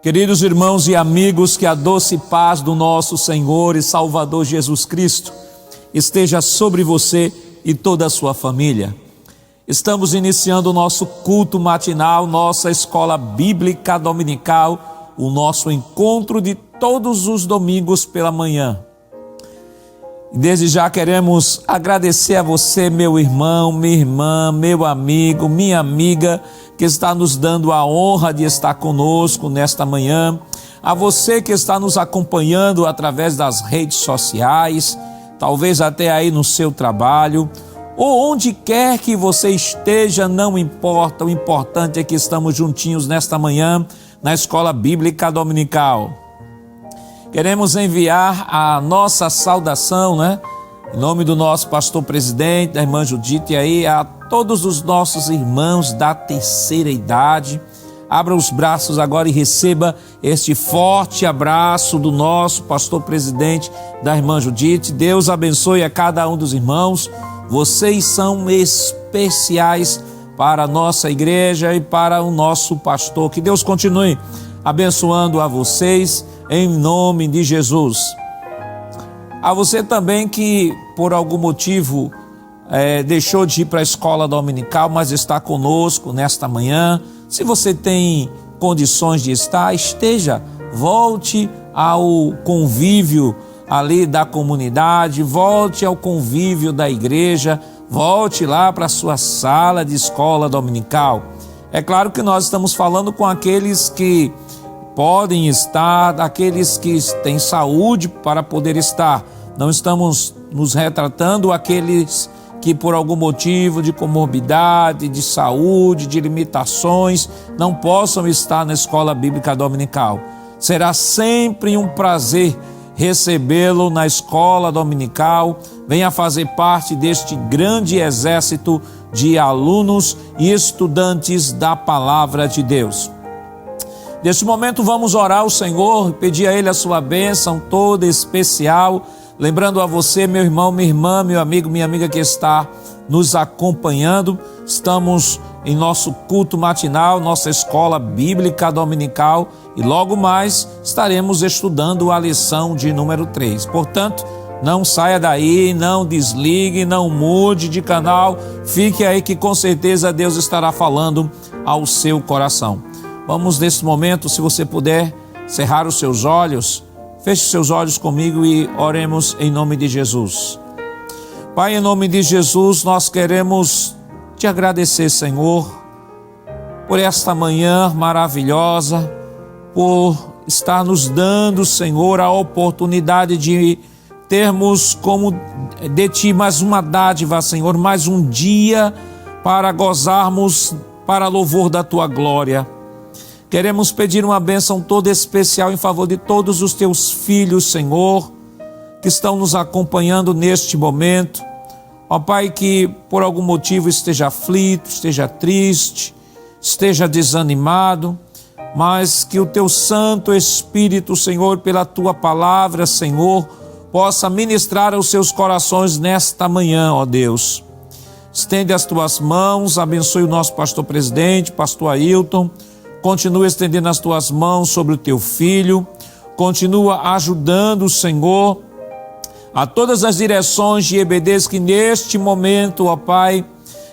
Queridos irmãos e amigos, que a doce paz do nosso Senhor e Salvador Jesus Cristo esteja sobre você e toda a sua família. Estamos iniciando o nosso culto matinal, nossa escola bíblica dominical, o nosso encontro de todos os domingos pela manhã. Desde já queremos agradecer a você, meu irmão, minha irmã, meu amigo, minha amiga, que está nos dando a honra de estar conosco nesta manhã. A você que está nos acompanhando através das redes sociais, talvez até aí no seu trabalho, ou onde quer que você esteja, não importa, o importante é que estamos juntinhos nesta manhã na Escola Bíblica Dominical. Queremos enviar a nossa saudação, em nome do nosso pastor presidente, da irmã Judite, aí a todos os nossos irmãos da terceira idade. Abra os braços agora e receba este forte abraço do nosso pastor presidente, da irmã Judite. Deus abençoe a cada um dos irmãos. Vocês são especiais para a nossa igreja e para o nosso pastor. Que Deus continue abençoando a vocês em nome de Jesus. A você também que por algum motivo deixou de ir para a escola dominical, mas está conosco nesta manhã. Se você tem condições de estar, esteja, volte ao convívio ali da comunidade, volte ao convívio da igreja, volte lá para a sua sala de escola dominical. É claro que nós estamos falando com aqueles que podem estar, aqueles que têm saúde para poder estar. Não estamos nos retratando aqueles que por algum motivo de comorbidade, de saúde, de limitações, não possam estar na escola bíblica dominical. Será sempre um prazer recebê-lo na escola dominical. Venha fazer parte deste grande exército de alunos e estudantes da palavra de Deus. Neste momento vamos orar ao Senhor, pedir a Ele a sua bênção toda especial, lembrando a você, meu irmão, minha irmã, meu amigo, minha amiga que está nos acompanhando. Estamos em nosso culto matinal, nossa escola bíblica dominical, e logo mais estaremos estudando a lição de número 3. Portanto, não saia daí, não desligue, não mude de canal, fique aí que com certeza Deus estará falando ao seu coração. Vamos nesse momento, se você puder, cerrar os seus olhos, feche os seus olhos comigo e oremos em nome de Jesus. Pai, em nome de Jesus, nós queremos te agradecer, Senhor, por esta manhã maravilhosa, por estar nos dando, Senhor, a oportunidade de termos como de Ti mais uma dádiva, Senhor, mais um dia para gozarmos para louvor da Tua glória. Queremos pedir uma bênção toda especial em favor de todos os Teus filhos, Senhor, que estão nos acompanhando neste momento. Ó Pai, que por algum motivo esteja aflito, esteja triste, esteja desanimado, mas que o Teu Santo Espírito, Senhor, pela Tua palavra, Senhor, possa ministrar aos seus corações nesta manhã, ó Deus. Estende as Tuas mãos, abençoe o nosso pastor presidente, pastor Ailton. Continua estendendo as Tuas mãos sobre o Teu filho, continua ajudando, Senhor, a todas as direções de EBDs que neste momento, ó Pai,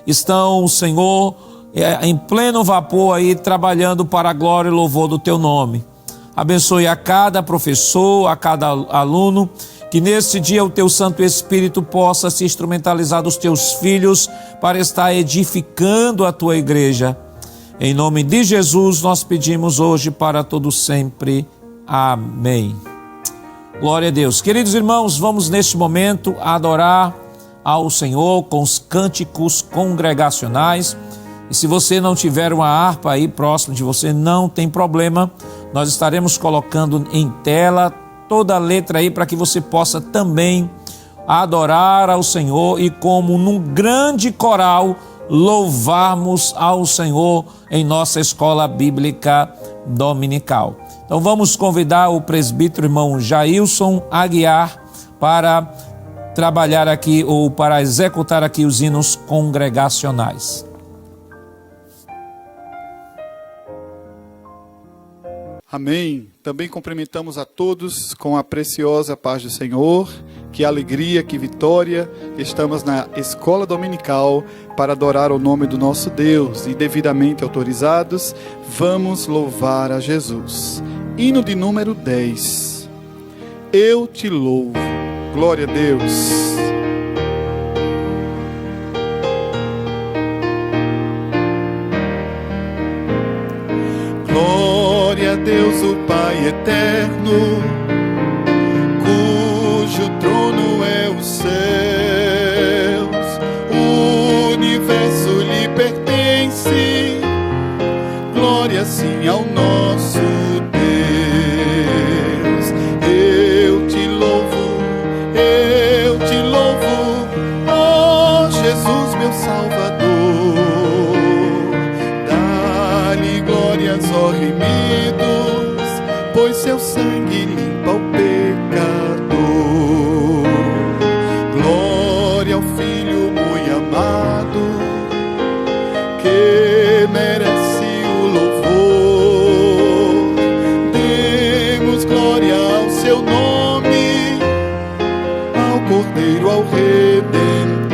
estão, Senhor, em pleno vapor aí, trabalhando para a glória e louvor do Teu nome. Abençoe a cada professor, a cada aluno, que neste dia o Teu Santo Espírito possa se instrumentalizar dos Teus filhos para estar edificando a Tua igreja. Em nome de Jesus nós pedimos hoje para todo sempre. Amém. Glória a Deus. Queridos irmãos, vamos neste momento adorar ao Senhor com os cânticos congregacionais. E se você não tiver uma harpa aí próximo de você, não tem problema. Nós estaremos colocando em tela toda a letra aí para que você possa também adorar ao Senhor e como num grande coral louvarmos ao Senhor em nossa escola bíblica dominical. Então vamos convidar o presbítero irmão Jailson Aguiar para trabalhar aqui ou para executar aqui os hinos congregacionais. Amém. Também cumprimentamos a todos com a preciosa paz do Senhor. Que alegria, que vitória. Estamos na escola dominical para adorar o nome do nosso Deus. E devidamente autorizados, vamos louvar a Jesus. Hino de número 10. Eu te louvo. Glória a Deus. Glória a Deus, o Pai eterno, cujo trono é os céus, o universo lhe pertence. Glória sim ao nosso Deus. Eu te louvo, ó Jesus, meu Salvador. Dá-lhe glórias, ó remidos, pois seu sangue limpa o pecador. Glória ao Filho muito amado, que merece o louvor. Demos glória ao seu nome, ao Cordeiro, ao Redentor.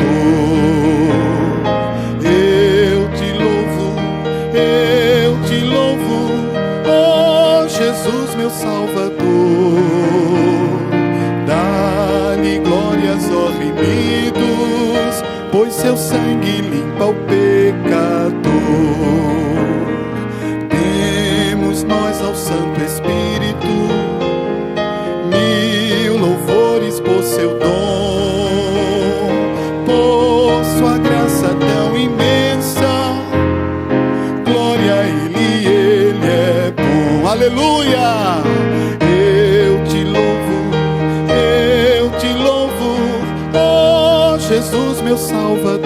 Eu te louvo, ó Jesus, meu Salvador. Dá-lhe glórias, ó remidos, pois seu sangue limpa o pecador. Demos nós ao Santo Espírito mil louvores por seu dom, por sua graça tão imensa. Glória a Ele é bom. Aleluia! Eu te louvo, ó Jesus, meu Salvador.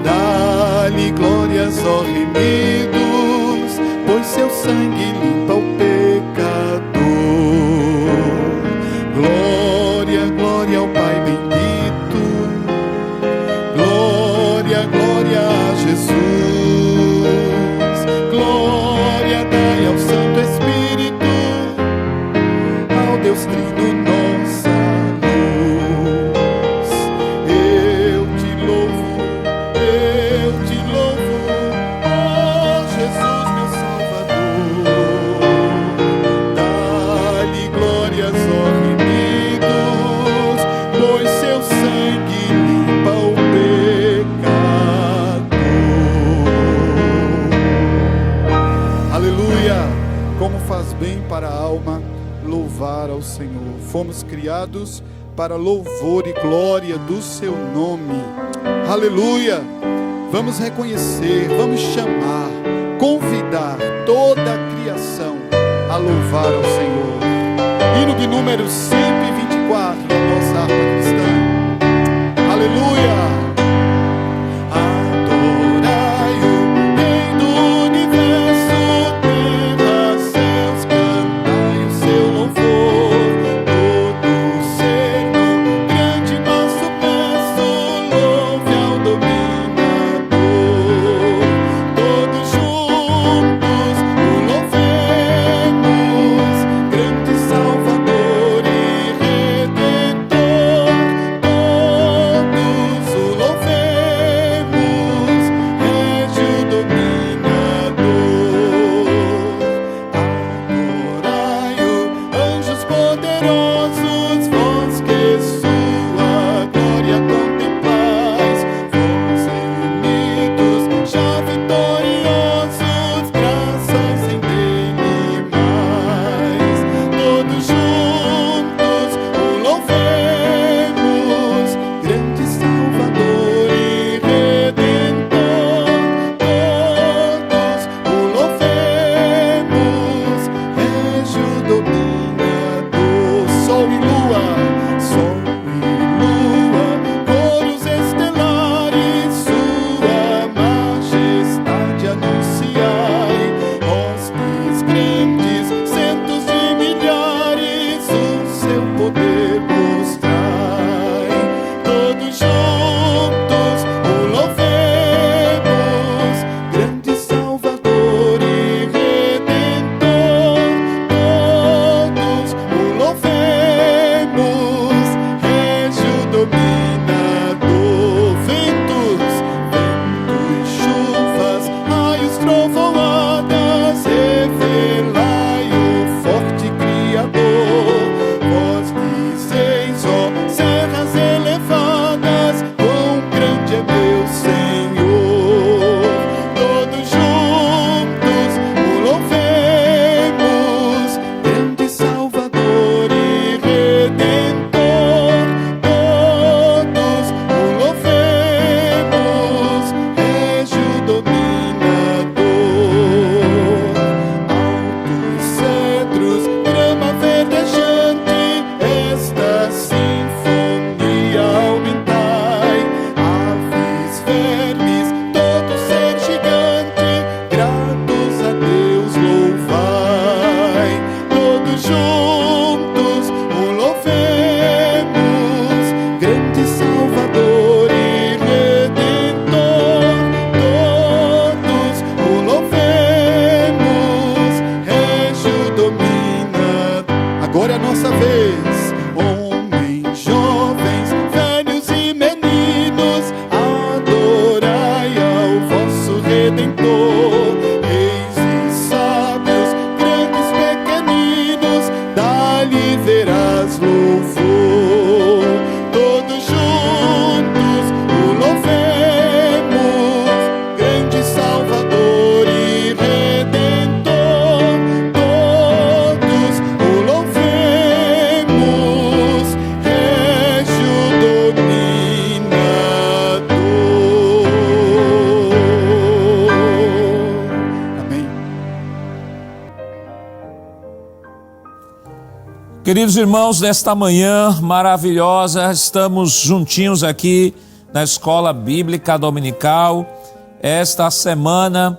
Dá-lhe glórias, ó remidos, pois seu sangue limpa o pecador. Glória, glória ao Pai bendito. Glória, glória a Jesus. Glória dai ao Santo Espírito, ao Deus Trino nossa luz. Eu te louvo, ó Jesus, meu Salvador. Dá-lhe glórias, ó remidos, pois seu sangue limpa o pecador. Aleluia! Como faz bem para a alma louvar ao Senhor. Fomos criados para louvor e glória do seu nome. Aleluia! Vamos reconhecer, vamos chamar, convidar toda a criação a louvar ao Senhor. Hino de número 124 da nossa harpa cristã. Aleluia! Adorai-o, Rei do universo, terra, céus, cantai o seu louvor. Todo ser no grande nosso peço, louve ao dominador. Todos juntos o louvemos, grande Salvador e Redentor. Todos o louvemos, Régio dominador. Adorai-o, anjos poderosos, vós que sua glória contemplais. Vós remidos, já vitoriosos, graças rendei-lhe mais. Todos juntos o louvemos, grande Salvador e Redentor. Todos o louvemos, Régio dominador. Sol e lua, coros estelares, sua majestade anunciai. Hostes grandes, centos de milhares, o seu poder mostrai. Todos juntos o louvemos, grande Salvador e Redentor. Queridos irmãos, nesta manhã maravilhosa, estamos juntinhos aqui na Escola Bíblica Dominical. Esta semana,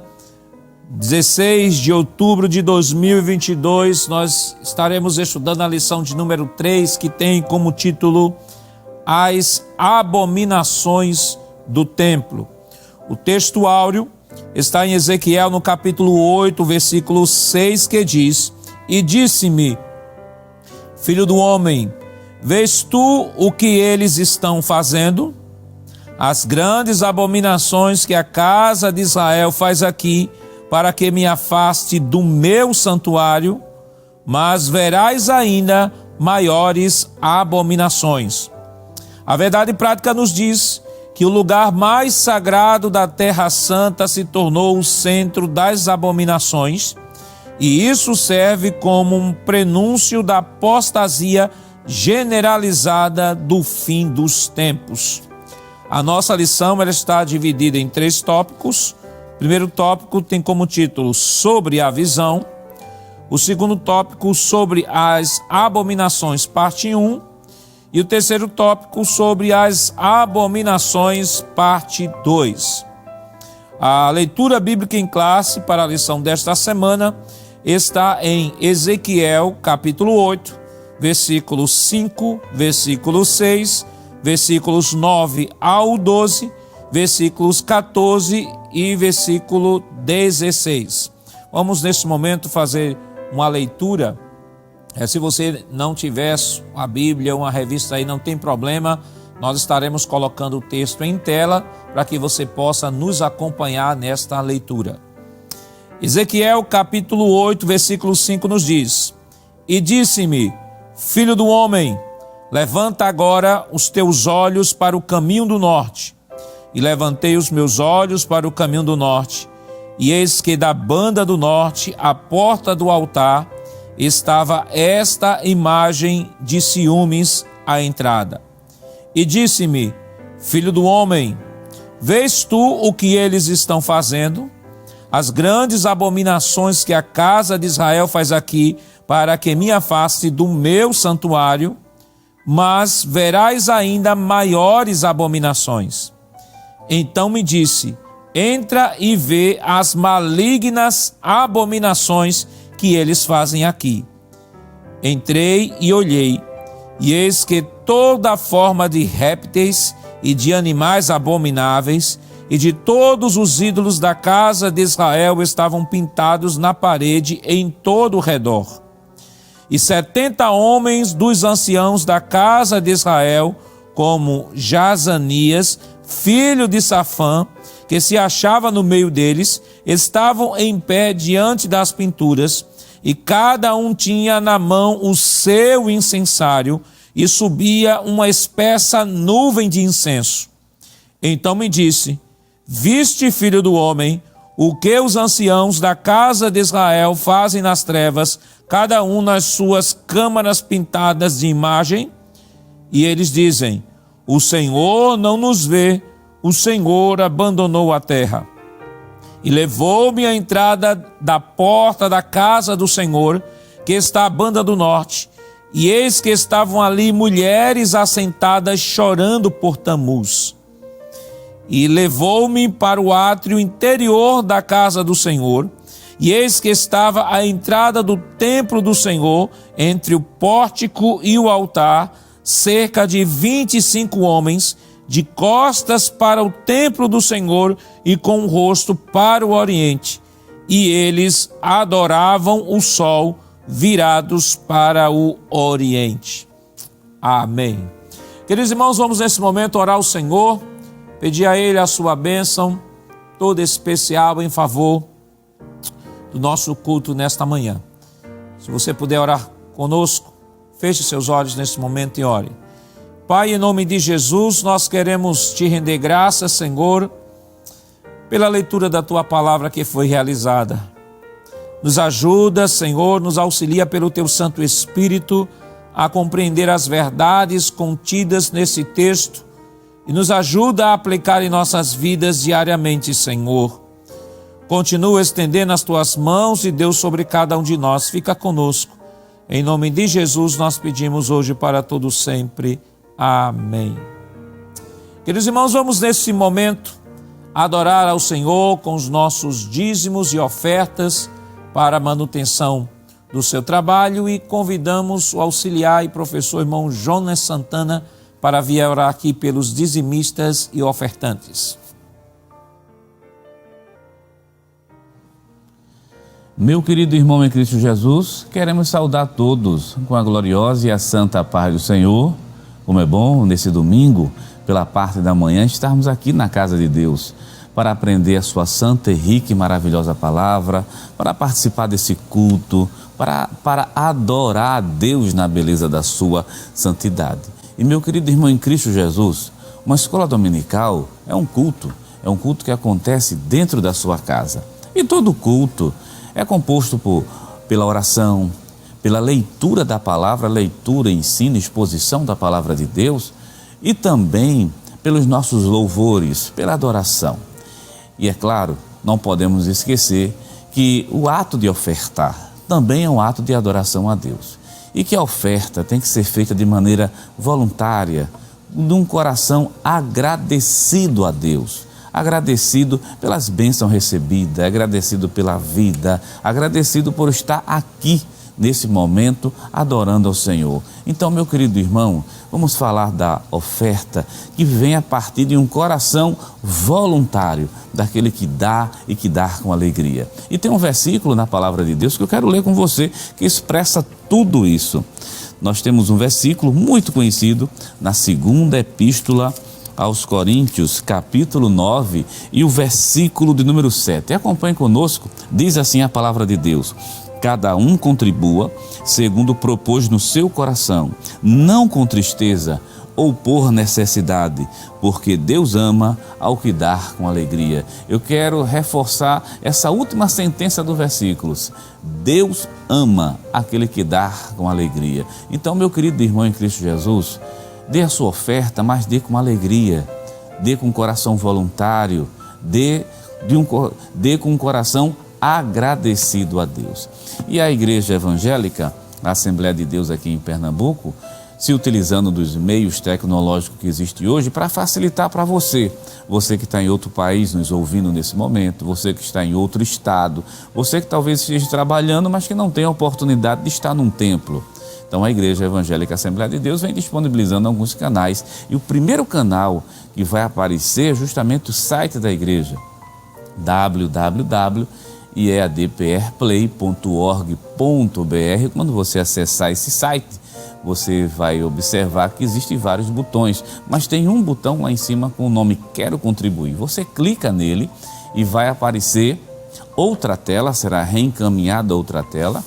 16 de outubro de 2022, nós estaremos estudando a lição de número 3, que tem como título As Abominações do Templo. O texto áureo está em Ezequiel, no capítulo 8, versículo 6, que diz: E disse-me, filho do homem, vês tu o que eles estão fazendo? As grandes abominações que a casa de Israel faz aqui, para que me afaste do meu santuário, mas verás ainda maiores abominações. A verdade prática nos diz que o lugar mais sagrado da Terra Santa se tornou o centro das abominações, e isso serve como um prenúncio da apostasia generalizada do fim dos tempos. A nossa lição ela está dividida em 3 tópicos. O primeiro tópico tem como título Sobre a Visão. O segundo tópico, sobre as abominações, parte 1. E o terceiro tópico, sobre as abominações, parte 2. A leitura bíblica em classe para a lição desta semana está em Ezequiel, capítulo 8, versículo 5, versículo 6, versículos 9 ao 12, versículos 14 e versículo 16. Vamos neste momento fazer uma leitura. Se você não tiver a Bíblia, uma revista aí, não tem problema, nós estaremos colocando o texto em tela para que você possa nos acompanhar nesta leitura. Ezequiel capítulo 8, versículo 5 nos diz: E disse-me, filho do homem, levanta agora os teus olhos para o caminho do norte. E levantei os meus olhos para o caminho do norte, e eis que da banda do norte, à porta do altar, estava esta imagem de ciúmes à entrada. E disse-me, filho do homem, vês tu o que eles estão fazendo? As grandes abominações que a casa de Israel faz aqui, para que me afaste do meu santuário, mas verás ainda maiores abominações. Então me disse, entra e vê as malignas abominações que eles fazem aqui. Entrei e olhei, e eis que toda forma de répteis e de animais abomináveis e de todos os ídolos da casa de Israel estavam pintados na parede em todo o redor. E 70 homens dos anciãos da casa de Israel, como Jazanias, filho de Safã, que se achava no meio deles, estavam em pé diante das pinturas, e cada um tinha na mão o seu incensário, e subia uma espessa nuvem de incenso. Então me disse, viste, filho do homem, o que os anciãos da casa de Israel fazem nas trevas, cada um nas suas câmaras pintadas de imagem? E eles dizem, o Senhor não nos vê, o Senhor abandonou a terra. E levou-me à entrada da porta da casa do Senhor, que está à banda do norte, e eis que estavam ali mulheres assentadas chorando por Tamuz. E levou-me para o átrio interior da casa do Senhor, e eis que estava à entrada do templo do Senhor, entre o pórtico e o altar, cerca de 25 homens, de costas para o templo do Senhor e com o rosto para o oriente. E eles adoravam o sol, virados para o oriente. Amém. Queridos irmãos, vamos nesse momento orar ao Senhor, pedir a Ele a sua bênção, toda especial em favor do nosso culto nesta manhã. Se você puder orar conosco, feche seus olhos nesse momento e ore. Pai, em nome de Jesus, nós queremos te render graças, Senhor, pela leitura da tua palavra que foi realizada. Nos ajuda, Senhor, nos auxilia pelo teu Santo Espírito a compreender as verdades contidas nesse texto e nos ajuda a aplicar em nossas vidas diariamente, Senhor. Continua estendendo as tuas mãos e Deus sobre cada um de nós. Fica conosco. Em nome de Jesus nós pedimos hoje para todos sempre. Amém. Queridos irmãos, vamos nesse momento adorar ao Senhor com os nossos dízimos e ofertas para a manutenção do seu trabalho e convidamos o auxiliar e professor irmão Jonas Santana para vir orar aqui pelos dizimistas e ofertantes. Meu querido irmão em Cristo Jesus, queremos saudar todos com a gloriosa e a santa paz do Senhor. Como é bom nesse domingo, pela parte da manhã, estarmos aqui na casa de Deus para aprender a sua santa e rica e maravilhosa palavra, para participar desse culto, para adorar a Deus na beleza da sua santidade. E meu querido irmão em Cristo Jesus, uma escola dominical é um culto que acontece dentro da sua casa. E todo culto é composto pela oração, pela leitura da palavra, leitura, ensino, exposição da palavra de Deus e também pelos nossos louvores, pela adoração. E é claro, não podemos esquecer que o ato de ofertar também é um ato de adoração a Deus. E que a oferta tem que ser feita de maneira voluntária, de um coração agradecido a Deus. Agradecido pelas bênçãos recebidas, agradecido pela vida, agradecido por estar aqui nesse momento adorando ao Senhor. Então, meu querido irmão, vamos falar da oferta que vem a partir de um coração voluntário, daquele que dá e que dá com alegria. E tem um versículo na palavra de Deus que eu quero ler com você, que expressa tudo isso. Nós temos um versículo muito conhecido na segunda epístola aos Coríntios, capítulo 9 e o versículo de número 7. Acompanhe conosco, diz assim a palavra de Deus: cada um contribua segundo propôs no seu coração, não com tristeza ou por necessidade, porque Deus ama ao que dá com alegria. Eu quero reforçar essa última sentença do versículo: Deus ama aquele que dá com alegria. Então, meu querido irmão em Cristo Jesus, dê a sua oferta, mas dê com alegria, dê com um coração voluntário, dê com um coração agradecido a Deus. E a Igreja Evangélica, a Assembleia de Deus aqui em Pernambuco, se utilizando dos meios tecnológicos que existem hoje para facilitar para você que está em outro país nos ouvindo nesse momento, você que está em outro estado, você que talvez esteja trabalhando, mas que não tem a oportunidade de estar num templo. Então a Igreja Evangélica Assembleia de Deus vem disponibilizando alguns canais e o primeiro canal que vai aparecer é justamente o site da igreja, www.eadprplay.org.br. Quando você acessar esse site, você vai observar que existem vários botões, mas tem um botão lá em cima com o nome Quero Contribuir. Você clica nele e vai aparecer outra tela, será reencaminhada outra tela.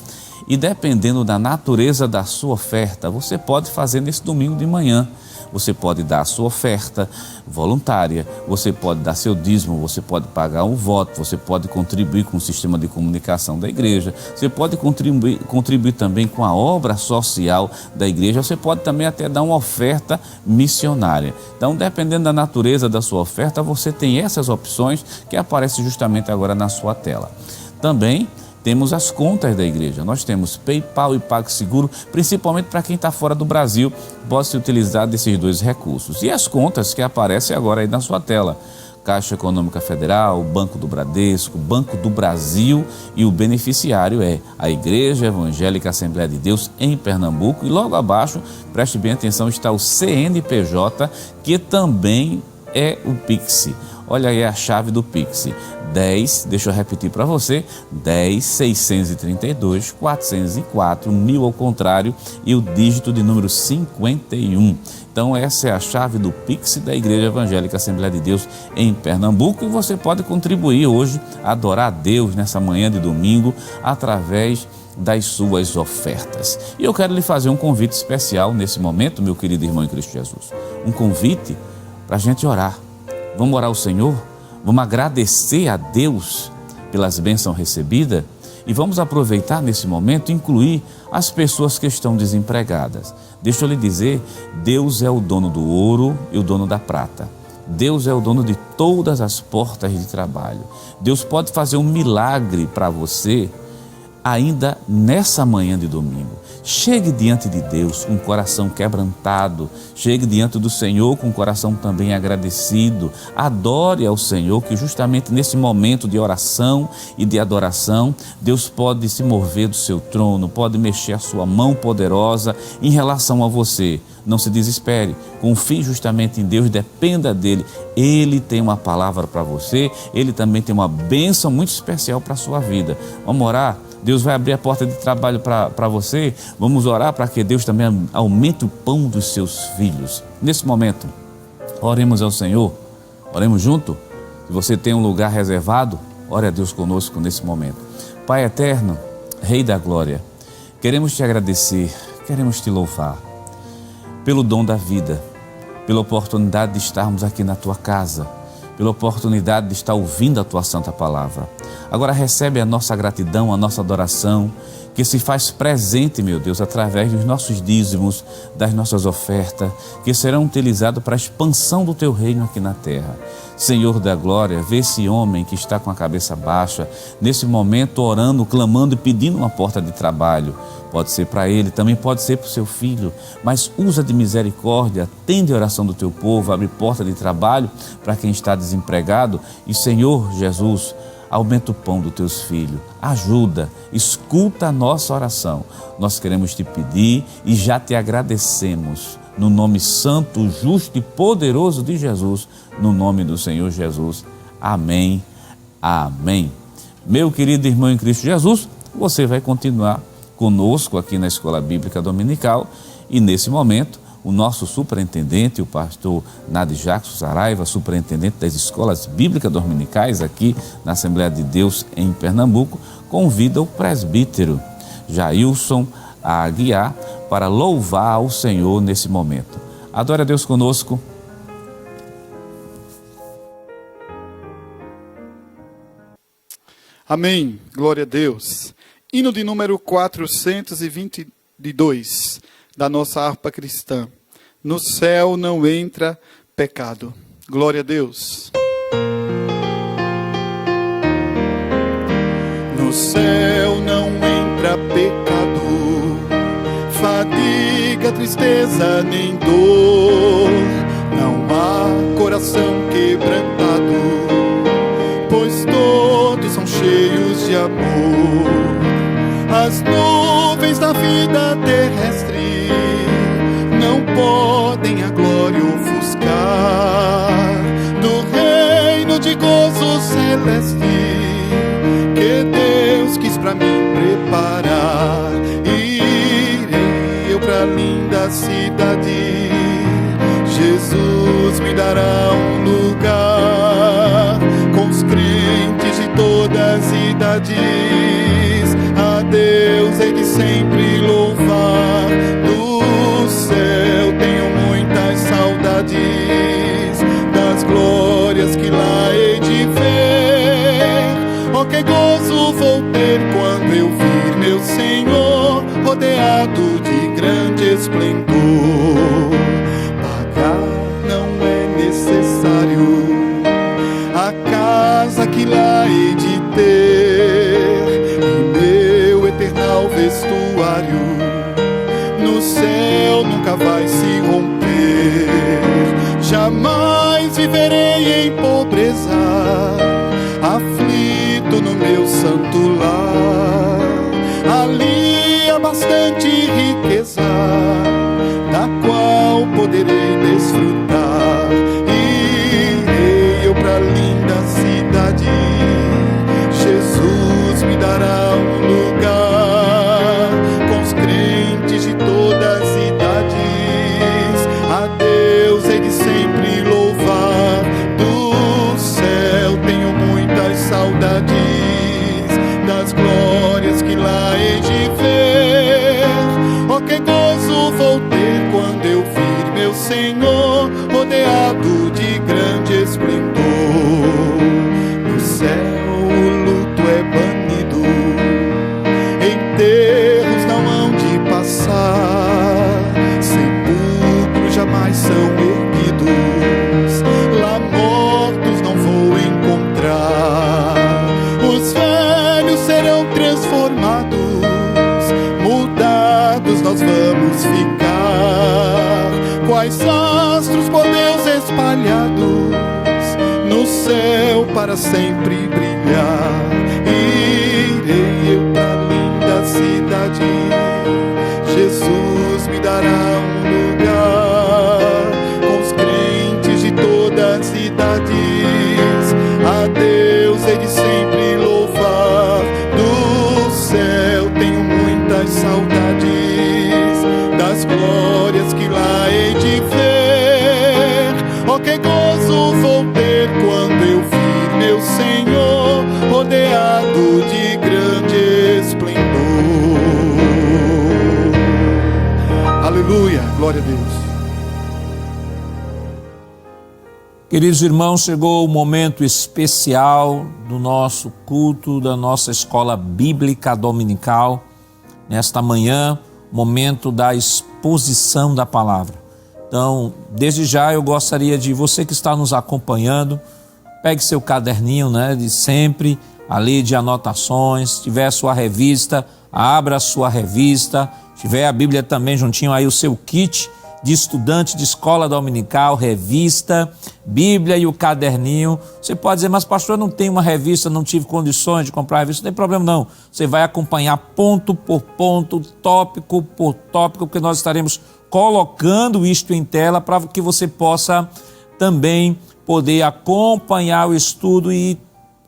E dependendo da natureza da sua oferta, você pode fazer nesse domingo de manhã. Você pode dar a sua oferta voluntária, você pode dar seu dízimo, você pode pagar um voto, você pode contribuir com o sistema de comunicação da igreja, você pode contribuir também com a obra social da igreja, você pode também até dar uma oferta missionária. Então, dependendo da natureza da sua oferta, você tem essas opções que aparecem justamente agora na sua tela. Também temos as contas da igreja, nós temos PayPal e PagSeguro, principalmente para quem está fora do Brasil, pode se utilizar desses dois recursos. E as contas que aparecem agora aí na sua tela: Caixa Econômica Federal, Banco do Bradesco, Banco do Brasil, e o beneficiário é a Igreja Evangélica Assembleia de Deus em Pernambuco. E logo abaixo, preste bem atenção, está o CNPJ, que também é o Pix. Olha aí a chave do Pix: 10, deixa eu repetir para você, 10 632 404 1000 ao contrário e o dígito de número 51. Então essa é a chave do Pix da Igreja Evangélica Assembleia de Deus em Pernambuco, e você pode contribuir hoje, adorar a Deus nessa manhã de domingo através das suas ofertas. E eu quero lhe fazer um convite especial nesse momento, meu querido irmão em Cristo Jesus. Um convite para a gente orar. Vamos orar ao Senhor, vamos agradecer a Deus pelas bênçãos recebidas e vamos aproveitar nesse momento e incluir as pessoas que estão desempregadas. Deixa eu lhe dizer, Deus é o dono do ouro e o dono da prata. Deus é o dono de todas as portas de trabalho. Deus pode fazer um milagre para você ainda nessa manhã de domingo. chegue diante de Deus com o coração quebrantado, chegue diante do Senhor com o coração também agradecido, adore ao Senhor, que justamente nesse momento de oração e de adoração, Deus pode se mover do seu trono, pode mexer a sua mão poderosa em relação a você. Não se desespere, confie justamente em Deus, dependa dEle. Ele tem uma palavra para você, Ele também tem uma bênção muito especial para a sua vida. Vamos orar? Deus vai abrir a porta de trabalho para você. Vamos orar para que Deus também aumente o pão dos seus filhos. Nesse momento, oremos ao Senhor, oremos junto. Se você tem um lugar reservado, ore a Deus conosco nesse momento. Pai eterno, Rei da glória, queremos te agradecer, queremos te louvar pelo dom da vida, pela oportunidade de estarmos aqui na tua casa, pela oportunidade de estar ouvindo a tua santa palavra. Agora recebe a nossa gratidão, a nossa adoração, que se faz presente, meu Deus, através dos nossos dízimos, das nossas ofertas, que serão utilizados para a expansão do teu reino aqui na terra. Senhor da glória, vê esse homem que está com a cabeça baixa, nesse momento orando, clamando e pedindo uma porta de trabalho. Pode ser para ele, também pode ser para o seu filho, mas usa de misericórdia, atende a oração do teu povo, abre porta de trabalho para quem está desempregado. E Senhor Jesus, aumenta o pão dos teus filhos, ajuda, escuta a nossa oração. Nós queremos te pedir e já te agradecemos, no nome santo, justo e poderoso de Jesus, no nome do Senhor Jesus. Amém, amém. Meu querido irmão em Cristo Jesus, você vai continuar conosco aqui na Escola Bíblica Dominical e nesse momento o nosso superintendente, o pastor Nadi Jackson Saraiva, superintendente das Escolas Bíblicas Dominicais aqui na Assembleia de Deus em Pernambuco, convida o presbítero Jailson a guiar para louvar ao Senhor nesse momento. Adore a Deus conosco. Amém. Glória a Deus. Hino de número 422 da nossa harpa cristã. No céu não entra pecado. Glória a Deus. No céu não entra pecado, fadiga, tristeza nem dor. Não há coração quebrantado, pois todos são cheios de amor. As nuvens da vida terrestre não podem a glória ofuscar do reino de gozo celeste que Deus quis pra mim preparar. Irei eu pra linda cidade, Jesus me dará um lugar com os crentes de todas as idades. A Deus hei de sempre louvar. Do céu tenho muitas saudades das glórias que lá hei de ver. Oh, que gozo vou ter quando eu vir meu Senhor rodeado de grande esplendor. Pagar não é necessário a casa que lá hei de ter e meu eternal vestuário no céu nunca vai se romper. Jamais viverei em pobreza, aflito no meu santo lar. Ali há bastante riqueza, da qual poderei desfrutar. Irei eu pra linda cidade, Jesus me dará um lugar com os crentes de todas as idades. A Deus hei de sempre louvar. Do céu tenho muitas saudades das glórias que lá hei de ver. Oh, que gozo vou ter quando eu vir meu Senhor rodeado de grande esplendor. No céu o luto é banido, enterros não hão de passar, sepulcros jamais são erguidos, lá mortos não vou encontrar. Os velhos serão transformados, mudados quais astros por Deus espalhados no céu para sempre brilhar. Irei eu pra linda cidade, Jesus me dará um lugar com os crentes de todas as idades. A Deus hei de sempre louvar. Do céu tenho muitas saudades das glórias que lá hei de ver. Oh, que gozo vou ter quando eu vir meu Senhor rodeado de grande esplendor. Aleluia, glória a Deus. Queridos irmãos, chegou o momento especial do nosso culto, da nossa escola bíblica dominical. Nesta manhã, momento da exposição da palavra. Então, desde já eu gostaria de você que está nos acompanhando, pegue seu caderninho, de sempre, ali de anotações, se tiver a sua revista, abra a sua revista, se tiver a Bíblia também juntinho aí, o seu kit de estudante de escola dominical, revista, Bíblia e o caderninho. Você pode dizer, mas pastor, eu não tenho uma revista, não tive condições de comprar a revista. Não tem problema não, você vai acompanhar ponto por ponto, tópico por tópico, porque nós estaremos colocando isto em tela para que você possa também poder acompanhar o estudo e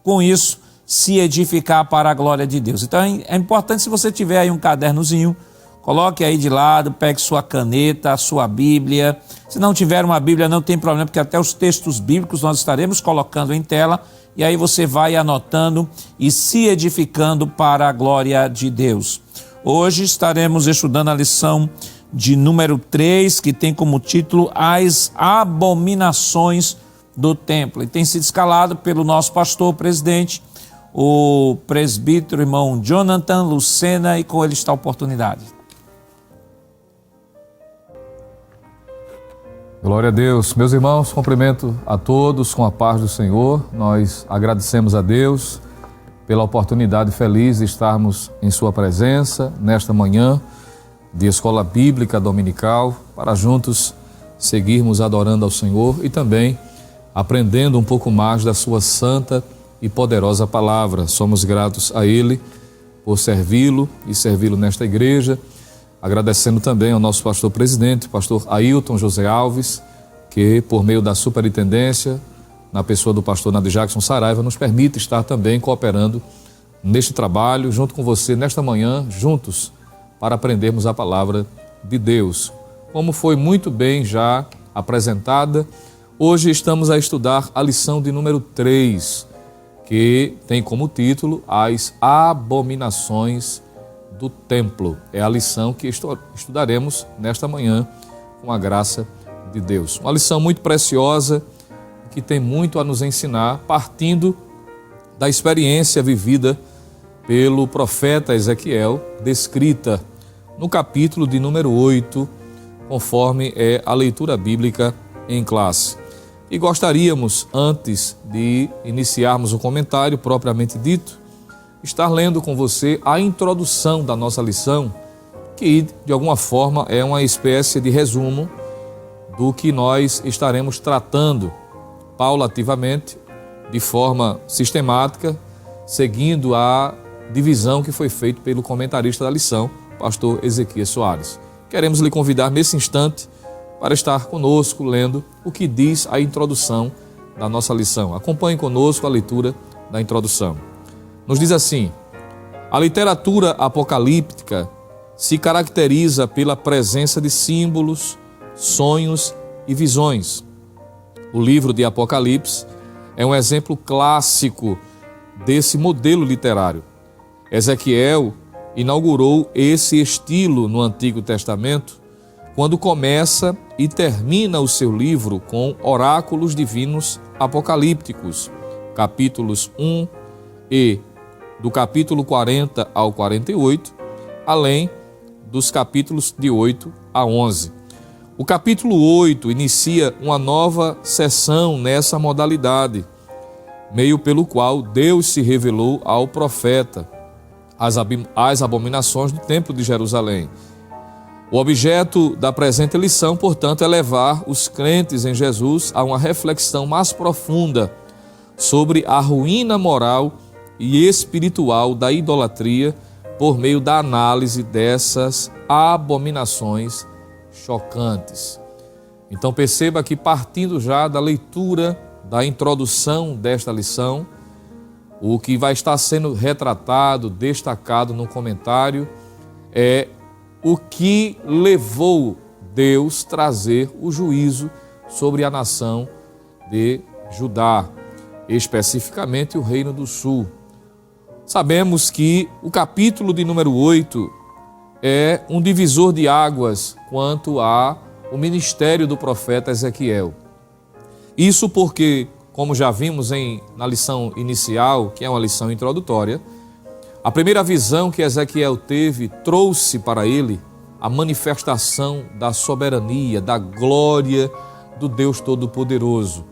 com isso se edificar para a glória de Deus. Então é importante, se você tiver aí um cadernozinho, coloque aí de lado, pegue sua caneta, a sua Bíblia. Se não tiver uma Bíblia, não tem problema, porque até os textos bíblicos nós estaremos colocando em tela, e aí você vai anotando e se edificando para a glória de Deus. Hoje estaremos estudando a lição de número 3, que tem como título As Abominações do Templo. E tem sido escalado pelo nosso pastor presidente, o presbítero irmão Jonathan Lucena, e com ele está a oportunidade. Glória a Deus. Meus irmãos, cumprimento a todos com a paz do Senhor. Nós agradecemos a Deus pela oportunidade feliz de estarmos em sua presença nesta manhã de escola bíblica dominical, para juntos seguirmos adorando ao Senhor e também aprendendo um pouco mais da sua santa e poderosa palavra. Somos gratos a Ele por servi-lo e servi-lo nesta igreja. Agradecendo também ao nosso pastor presidente, pastor Ailton José Alves, que por meio da superintendência, na pessoa do pastor Nadir Jackson Saraiva, nos permite estar também cooperando neste trabalho, junto com você, nesta manhã, juntos, para aprendermos a palavra de Deus. Como foi muito bem já apresentada, hoje estamos a estudar a lição de número 3, que tem como título As Abominações do Templo. É a lição que estudaremos nesta manhã com a graça de Deus. Uma lição muito preciosa que tem muito a nos ensinar, partindo da experiência vivida pelo profeta Ezequiel, descrita no capítulo de número 8, conforme é a leitura bíblica em classe. E gostaríamos, antes de iniciarmos o comentário propriamente dito, estar lendo com você a introdução da nossa lição, que de alguma forma é uma espécie de resumo do que nós estaremos tratando paulativamente, de forma sistemática, seguindo a divisão que foi feita pelo comentarista da lição, pastor Ezequiel Soares. Queremos lhe convidar nesse instante para estar conosco lendo o que diz a introdução da nossa lição. Acompanhe conosco a leitura da introdução. Nos diz assim: a literatura apocalíptica se caracteriza pela presença de símbolos, sonhos e visões. O livro de Apocalipse é um exemplo clássico desse modelo literário. Ezequiel inaugurou esse estilo no Antigo Testamento quando começa e termina o seu livro com oráculos divinos apocalípticos, capítulos 1 e do capítulo 40 ao 48, além dos capítulos de 8 a 11. O capítulo 8 inicia uma nova sessão nessa modalidade, meio pelo qual Deus se revelou ao profeta, as abominações do Templo de Jerusalém. O objeto da presente lição, portanto, é levar os crentes em Jesus a uma reflexão mais profunda sobre a ruína moral e espiritual da idolatria por meio da análise dessas abominações chocantes. Então perceba que, partindo já da leitura da introdução desta lição, o que vai estar sendo retratado, destacado no comentário, é o que levou Deus a trazer o juízo sobre a nação de Judá, especificamente o Reino do Sul. Sabemos que o capítulo de número 8 é um divisor de águas quanto ao ministério do profeta Ezequiel. Isso porque, como já vimos na lição inicial, que é uma lição introdutória, a primeira visão que Ezequiel teve trouxe para ele a manifestação da soberania, da glória do Deus Todo-Poderoso,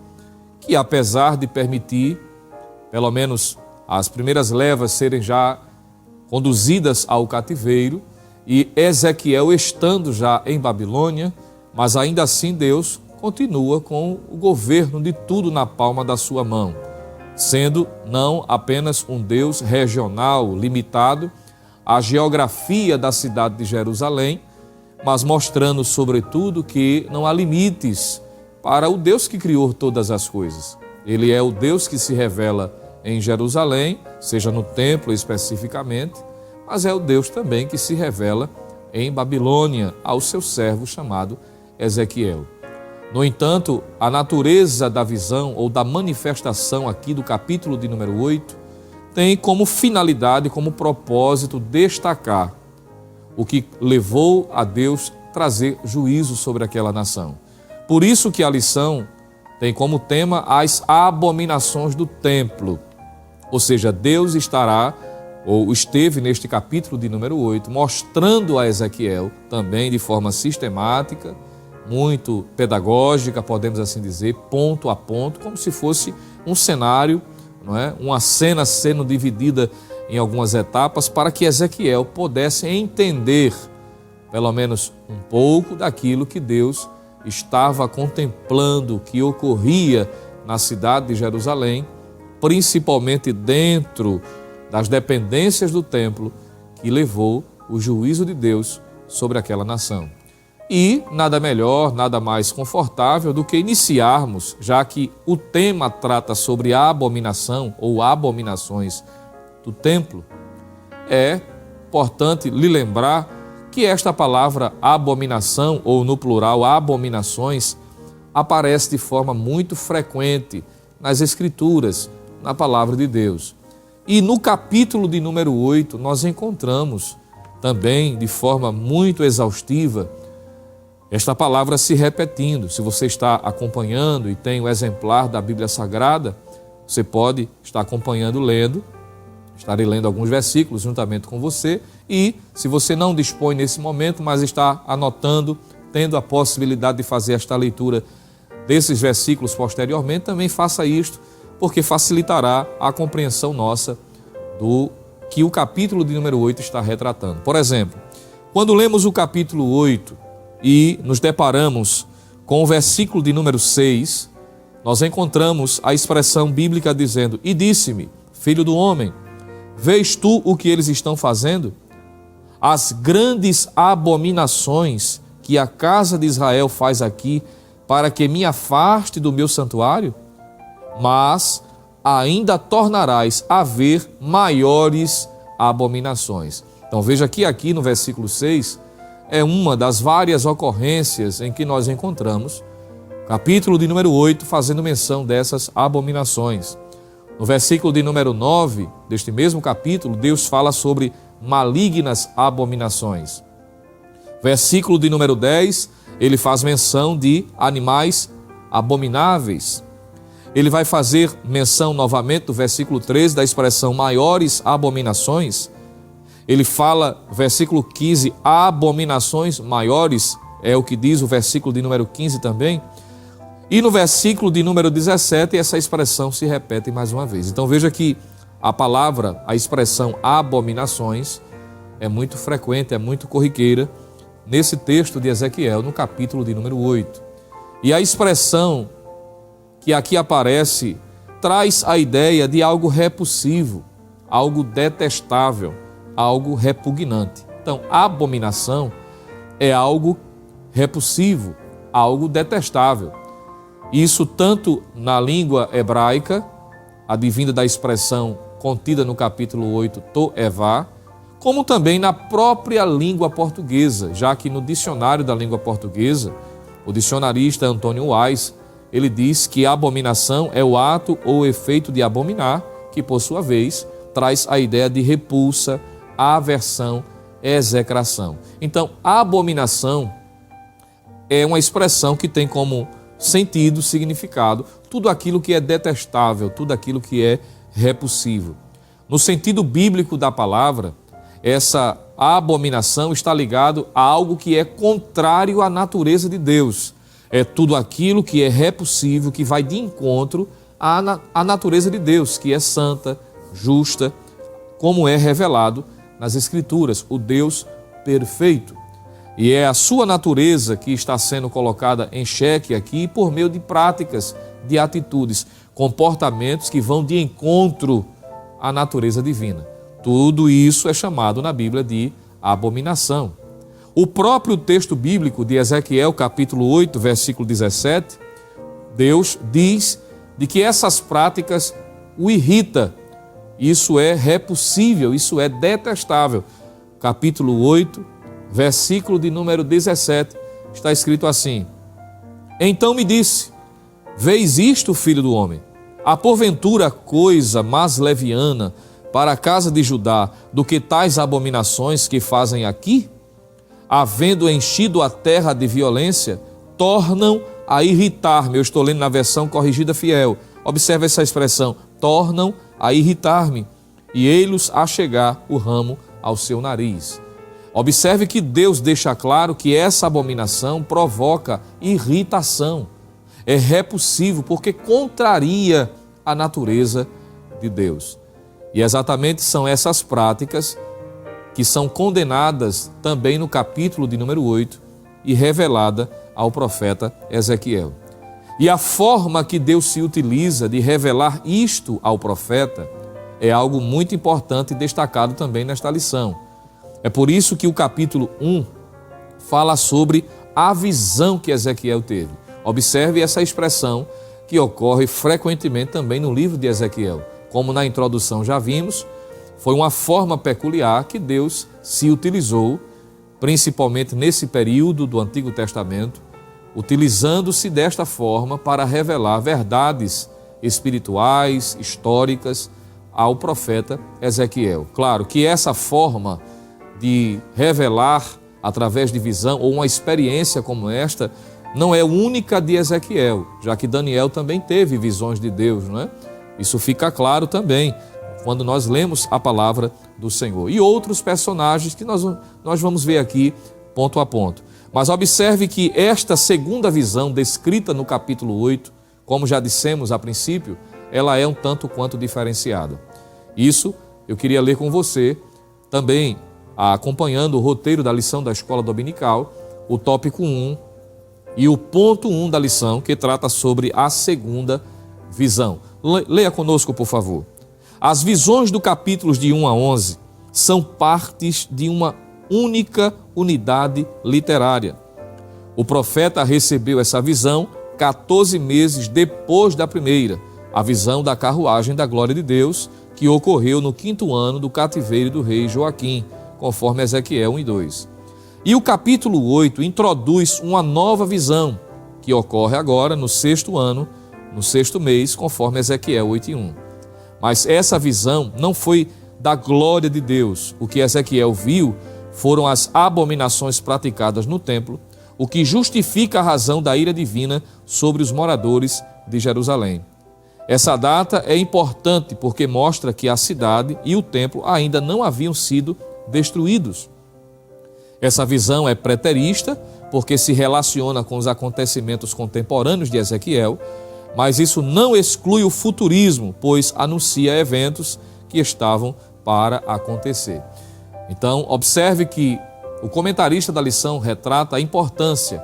que apesar de permitir, pelo menos as primeiras levas serem já conduzidas ao cativeiro, e Ezequiel estando já em Babilônia, mas ainda assim Deus continua com o governo de tudo na palma da sua mão, sendo não apenas um Deus regional, limitado à geografia da cidade de Jerusalém, mas mostrando sobretudo que não há limites para o Deus que criou todas as coisas. Ele é o Deus que se revela em Jerusalém, seja no templo especificamente, mas é o Deus também que se revela em Babilônia ao seu servo chamado Ezequiel. No entanto, a natureza da visão ou da manifestação aqui do capítulo de número 8 tem como finalidade, como propósito, destacar o que levou a Deus trazer juízo sobre aquela nação. Por isso que a lição tem como tema as abominações do templo. Ou seja, Deus estará, ou esteve neste capítulo de número 8, mostrando a Ezequiel, também de forma sistemática, muito pedagógica, podemos assim dizer, ponto a ponto, como se fosse um cenário, não é? Uma cena sendo dividida em algumas etapas, para que Ezequiel pudesse entender, pelo menos um pouco, daquilo que Deus estava contemplando, que ocorria na cidade de Jerusalém, principalmente dentro das dependências do templo, que levou o juízo de Deus sobre aquela nação. E nada melhor, nada mais confortável do que iniciarmos, já que o tema trata sobre a abominação ou abominações do templo, é importante lhe lembrar que esta palavra abominação, ou no plural abominações, aparece de forma muito frequente nas Escrituras, na palavra de Deus. E no capítulo de número 8 nós encontramos também de forma muito exaustiva esta palavra se repetindo. Se você está acompanhando e tem o exemplar da Bíblia Sagrada, você pode estar acompanhando, lendo. Estarei lendo alguns versículos juntamente com você. E se você não dispõe nesse momento, mas está anotando, tendo a possibilidade de fazer esta leitura desses versículos posteriormente, também faça isto, porque facilitará a compreensão nossa do que o capítulo de número 8 está retratando. Por exemplo, quando lemos o capítulo 8, e nos deparamos com o versículo de número 6, nós encontramos a expressão bíblica dizendo: "E disse-me, filho do homem, vês tu o que eles estão fazendo? As grandes abominações que a casa de Israel faz aqui, para que me afaste do meu santuário? Mas ainda tornarás a ver maiores abominações." Então veja que aqui no versículo 6, é uma das várias ocorrências em que nós encontramos, capítulo de número 8, fazendo menção dessas abominações. No versículo de número 9, deste mesmo capítulo, Deus fala sobre malignas abominações. Versículo de número 10, ele faz menção de animais abomináveis. Ele vai fazer menção novamente, no versículo 13, da expressão maiores abominações. Ele fala, versículo 15, abominações maiores, é o que diz o versículo de número 15 também. E no versículo de número 17, essa expressão se repete mais uma vez. Então veja que a palavra, a expressão abominações, é muito frequente, é muito corriqueira, nesse texto de Ezequiel, no capítulo de número 8. E a expressão que aqui aparece traz a ideia de algo repulsivo, algo detestável, algo repugnante. Então, abominação é algo repulsivo, algo detestável. Isso tanto na língua hebraica, advinda da expressão contida no capítulo 8, toevá, como também na própria língua portuguesa, já que no dicionário da língua portuguesa, o dicionarista Antônio Wise, ele diz que abominação é o ato ou efeito de abominar, que por sua vez traz a ideia de repulsa, aversão, execração. Então, a abominação é uma expressão que tem como sentido, significado, tudo aquilo que é detestável, tudo aquilo que é repulsivo. No sentido bíblico da palavra, essa abominação está ligado a algo que é contrário à natureza de Deus. É tudo aquilo que é repulsivo, que vai de encontro à natureza de Deus, que é santa, justa, como é revelado nas Escrituras, o Deus perfeito. E é a sua natureza que está sendo colocada em xeque aqui por meio de práticas, de atitudes, comportamentos que vão de encontro à natureza divina. Tudo isso é chamado na Bíblia de abominação. O próprio texto bíblico de Ezequiel, capítulo 8, versículo 17, Deus diz de que essas práticas o irrita. Isso é repulsível, isso é detestável. Capítulo 8, versículo de número 17, está escrito assim: Então me disse, vês isto, filho do homem? Há porventura coisa mais leviana para a casa de Judá do que tais abominações que fazem aqui? Havendo enchido a terra de violência, tornam a irritar-me. Eu estou lendo na versão corrigida fiel. Observe essa expressão, tornam a irritar-me, e ei-los a chegar o ramo ao seu nariz. Observe que Deus deixa claro que essa abominação provoca irritação. É repulsivo porque contraria a natureza de Deus. E exatamente são essas práticas que são condenadas também no capítulo de número 8 e revelada ao profeta Ezequiel. E a forma que Deus se utiliza de revelar isto ao profeta é algo muito importante e destacado também nesta lição. É por isso que o capítulo 1 fala sobre a visão que Ezequiel teve. Observe essa expressão que ocorre frequentemente também no livro de Ezequiel. Como na introdução já vimos, foi uma forma peculiar que Deus se utilizou, principalmente nesse período do Antigo Testamento, utilizando-se desta forma para revelar verdades espirituais, históricas, ao profeta Ezequiel. Claro que essa forma de revelar através de visão ou uma experiência como esta não é única de Ezequiel, já que Daniel também teve visões de Deus, não é? Isso fica claro também quando nós lemos a palavra do Senhor. E outros personagens que nós vamos ver aqui ponto a ponto. Mas observe que esta segunda visão descrita no capítulo 8, como já dissemos a princípio, ela é um tanto quanto diferenciada. Isso eu queria ler com você também, acompanhando o roteiro da lição da Escola Dominical, o tópico 1 e o ponto 1 da lição, que trata sobre a segunda visão. Leia conosco, por favor. As visões do capítulos de 1 a 11 são partes de uma única unidade literária. O profeta recebeu essa visão 14 meses depois da primeira, a visão da carruagem da glória de Deus, que ocorreu no 5º ano do cativeiro do rei Joaquim, conforme Ezequiel 1 e 2. E o capítulo 8 introduz uma nova visão, que ocorre agora no 6º ano, no 6º mês, conforme Ezequiel 8 e 1. Mas essa visão não foi da glória de Deus. O que Ezequiel viu foram as abominações praticadas no templo, o que justifica a razão da ira divina sobre os moradores de Jerusalém. Essa data é importante porque mostra que a cidade e o templo ainda não haviam sido destruídos. Essa visão é preterista porque se relaciona com os acontecimentos contemporâneos de Ezequiel, mas isso não exclui o futurismo, pois anuncia eventos que estavam para acontecer. Então, observe que O comentarista da lição retrata a importância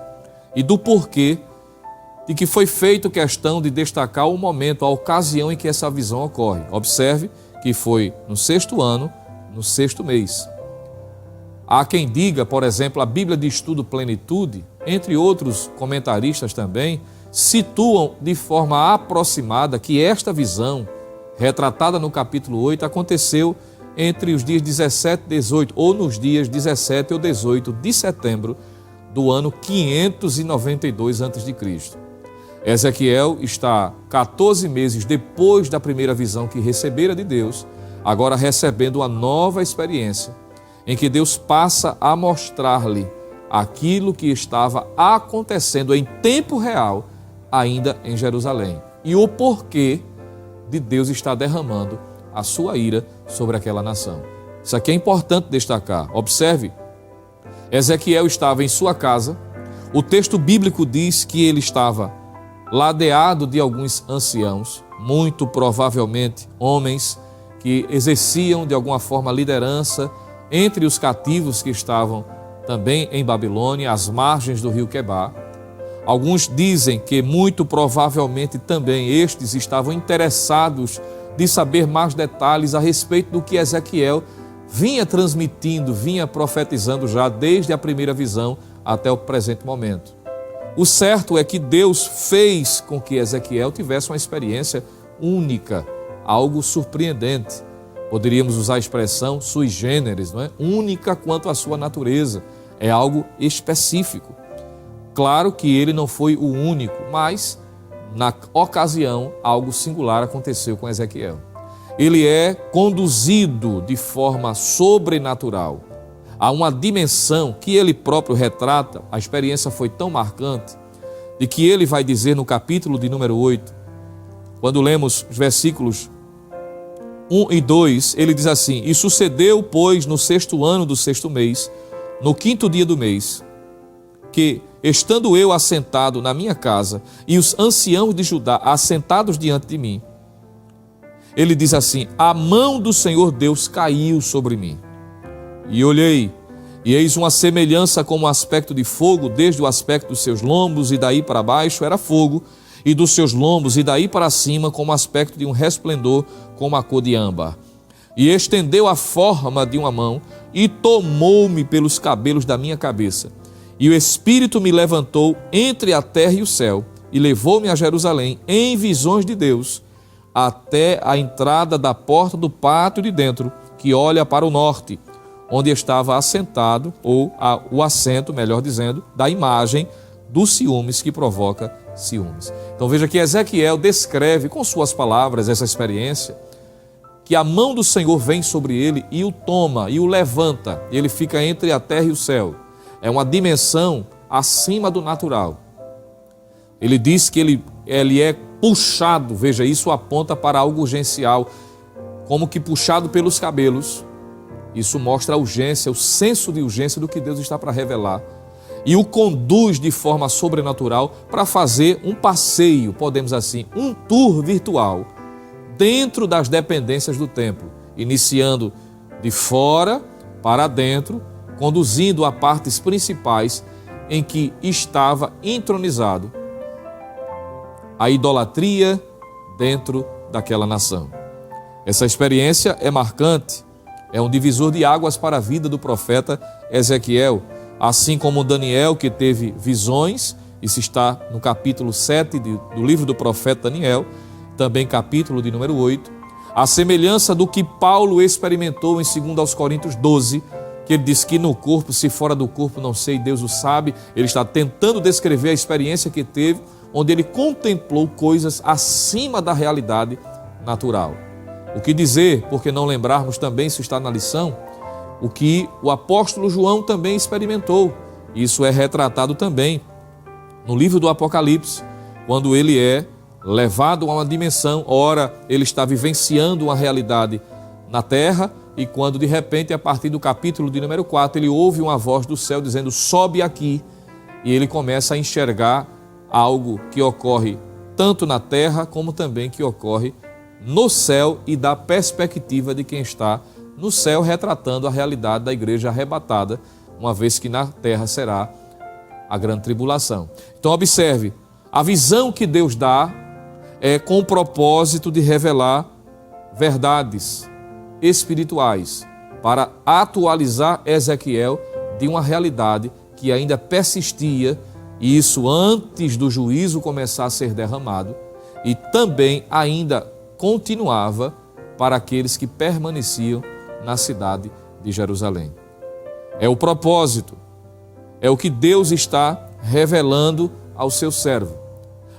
e do porquê de que foi feito questão de destacar o momento, a ocasião em que essa visão ocorre. Observe que foi no 6º ano, no 6º mês. Há quem diga, por exemplo, a Bíblia de Estudo Plenitude, entre outros comentaristas também, situam de forma aproximada que esta visão, retratada no capítulo 8, aconteceu entre os dias 17 e 18, ou nos dias 17 ou 18 de setembro do ano 592 a.C. Ezequiel está 14 meses depois da primeira visão que recebera de Deus, agora recebendo uma nova experiência, em que Deus passa a mostrar-lhe aquilo que estava acontecendo em tempo real, ainda em Jerusalém, e o porquê de Deus estar derramando a sua ira sobre aquela nação. Isso aqui é importante destacar. Observe, Ezequiel estava em sua casa, o texto bíblico diz que ele estava ladeado de alguns anciãos, muito provavelmente homens que exerciam de alguma forma liderança entre os cativos que estavam também em Babilônia, às margens do rio Quebar. Alguns dizem que muito provavelmente também estes estavam interessados de saber mais detalhes a respeito do que Ezequiel vinha transmitindo, vinha profetizando já desde a primeira visão até o presente momento. O certo é que Deus fez com que Ezequiel tivesse uma experiência única, algo surpreendente. Poderíamos usar a expressão sui generis, não é? Única quanto à sua natureza, é algo específico. Claro que ele não foi o único, mas na ocasião algo singular aconteceu com Ezequiel. Ele é conduzido de forma sobrenatural a uma dimensão que ele próprio retrata. A experiência foi tão marcante de que ele vai dizer no capítulo de número 8, quando lemos os versículos 1 e 2, ele diz assim: E sucedeu, pois, no 6º ano do 6º mês, no 5º dia do mês, que, estando eu assentado na minha casa e os anciãos de Judá assentados diante de mim, ele diz assim: a mão do Senhor Deus caiu sobre mim. E olhei, e eis uma semelhança como o aspecto de fogo, desde o aspecto dos seus lombos e daí para baixo era fogo, e dos seus lombos e daí para cima como o aspecto de um resplendor como a cor de âmbar. E estendeu a forma de uma mão e tomou-me pelos cabelos da minha cabeça. E o Espírito me levantou entre a terra e o céu e levou-me a Jerusalém em visões de Deus, até a entrada da porta do pátio de dentro, que olha para o norte, onde estava assentado, ou o assento, melhor dizendo, da imagem dos ciúmes que provoca ciúmes. Então veja que Ezequiel descreve com suas palavras essa experiência, que a mão do Senhor vem sobre ele e o toma e o levanta, e ele fica entre a terra e o céu. É uma dimensão acima do natural. Ele diz que ele é puxado, veja, isso aponta para algo urgencial, como que puxado pelos cabelos. Isso mostra a urgência, o senso de urgência do que Deus está para revelar. E o conduz de forma sobrenatural para fazer um passeio, podemos assim, um tour virtual, dentro das dependências do templo, iniciando de fora para dentro, conduzindo a partes principais em que estava entronizado a idolatria dentro daquela nação. Essa experiência é marcante, é um divisor de águas para a vida do profeta Ezequiel, assim como Daniel, que teve visões, isso está no capítulo 7 do livro do profeta Daniel, também capítulo de número 8, a semelhança do que Paulo experimentou em 2 Coríntios 12, que ele diz que no corpo, se fora do corpo, não sei, Deus o sabe. Ele está tentando descrever a experiência que teve, onde ele contemplou coisas acima da realidade natural. O que dizer, porque não lembrarmos também, isso está na lição, o que o apóstolo João também experimentou. Isso é retratado também no livro do Apocalipse, quando ele é levado a uma dimensão. Ora, ele está vivenciando uma realidade na terra, e quando de repente, a partir do capítulo de número 4, ele ouve uma voz do céu dizendo: sobe aqui, e ele começa a enxergar algo que ocorre tanto na terra como também que ocorre no céu, e da perspectiva de quem está no céu, retratando a realidade da igreja arrebatada uma vez que na terra será a grande tribulação. Então observe, a visão que Deus dá é com o propósito de revelar verdades espirituais, para atualizar Ezequiel de uma realidade que ainda persistia, e isso antes do juízo começar a ser derramado, e também ainda continuava para aqueles que permaneciam na cidade de Jerusalém. É o propósito, é o que Deus está revelando ao seu servo,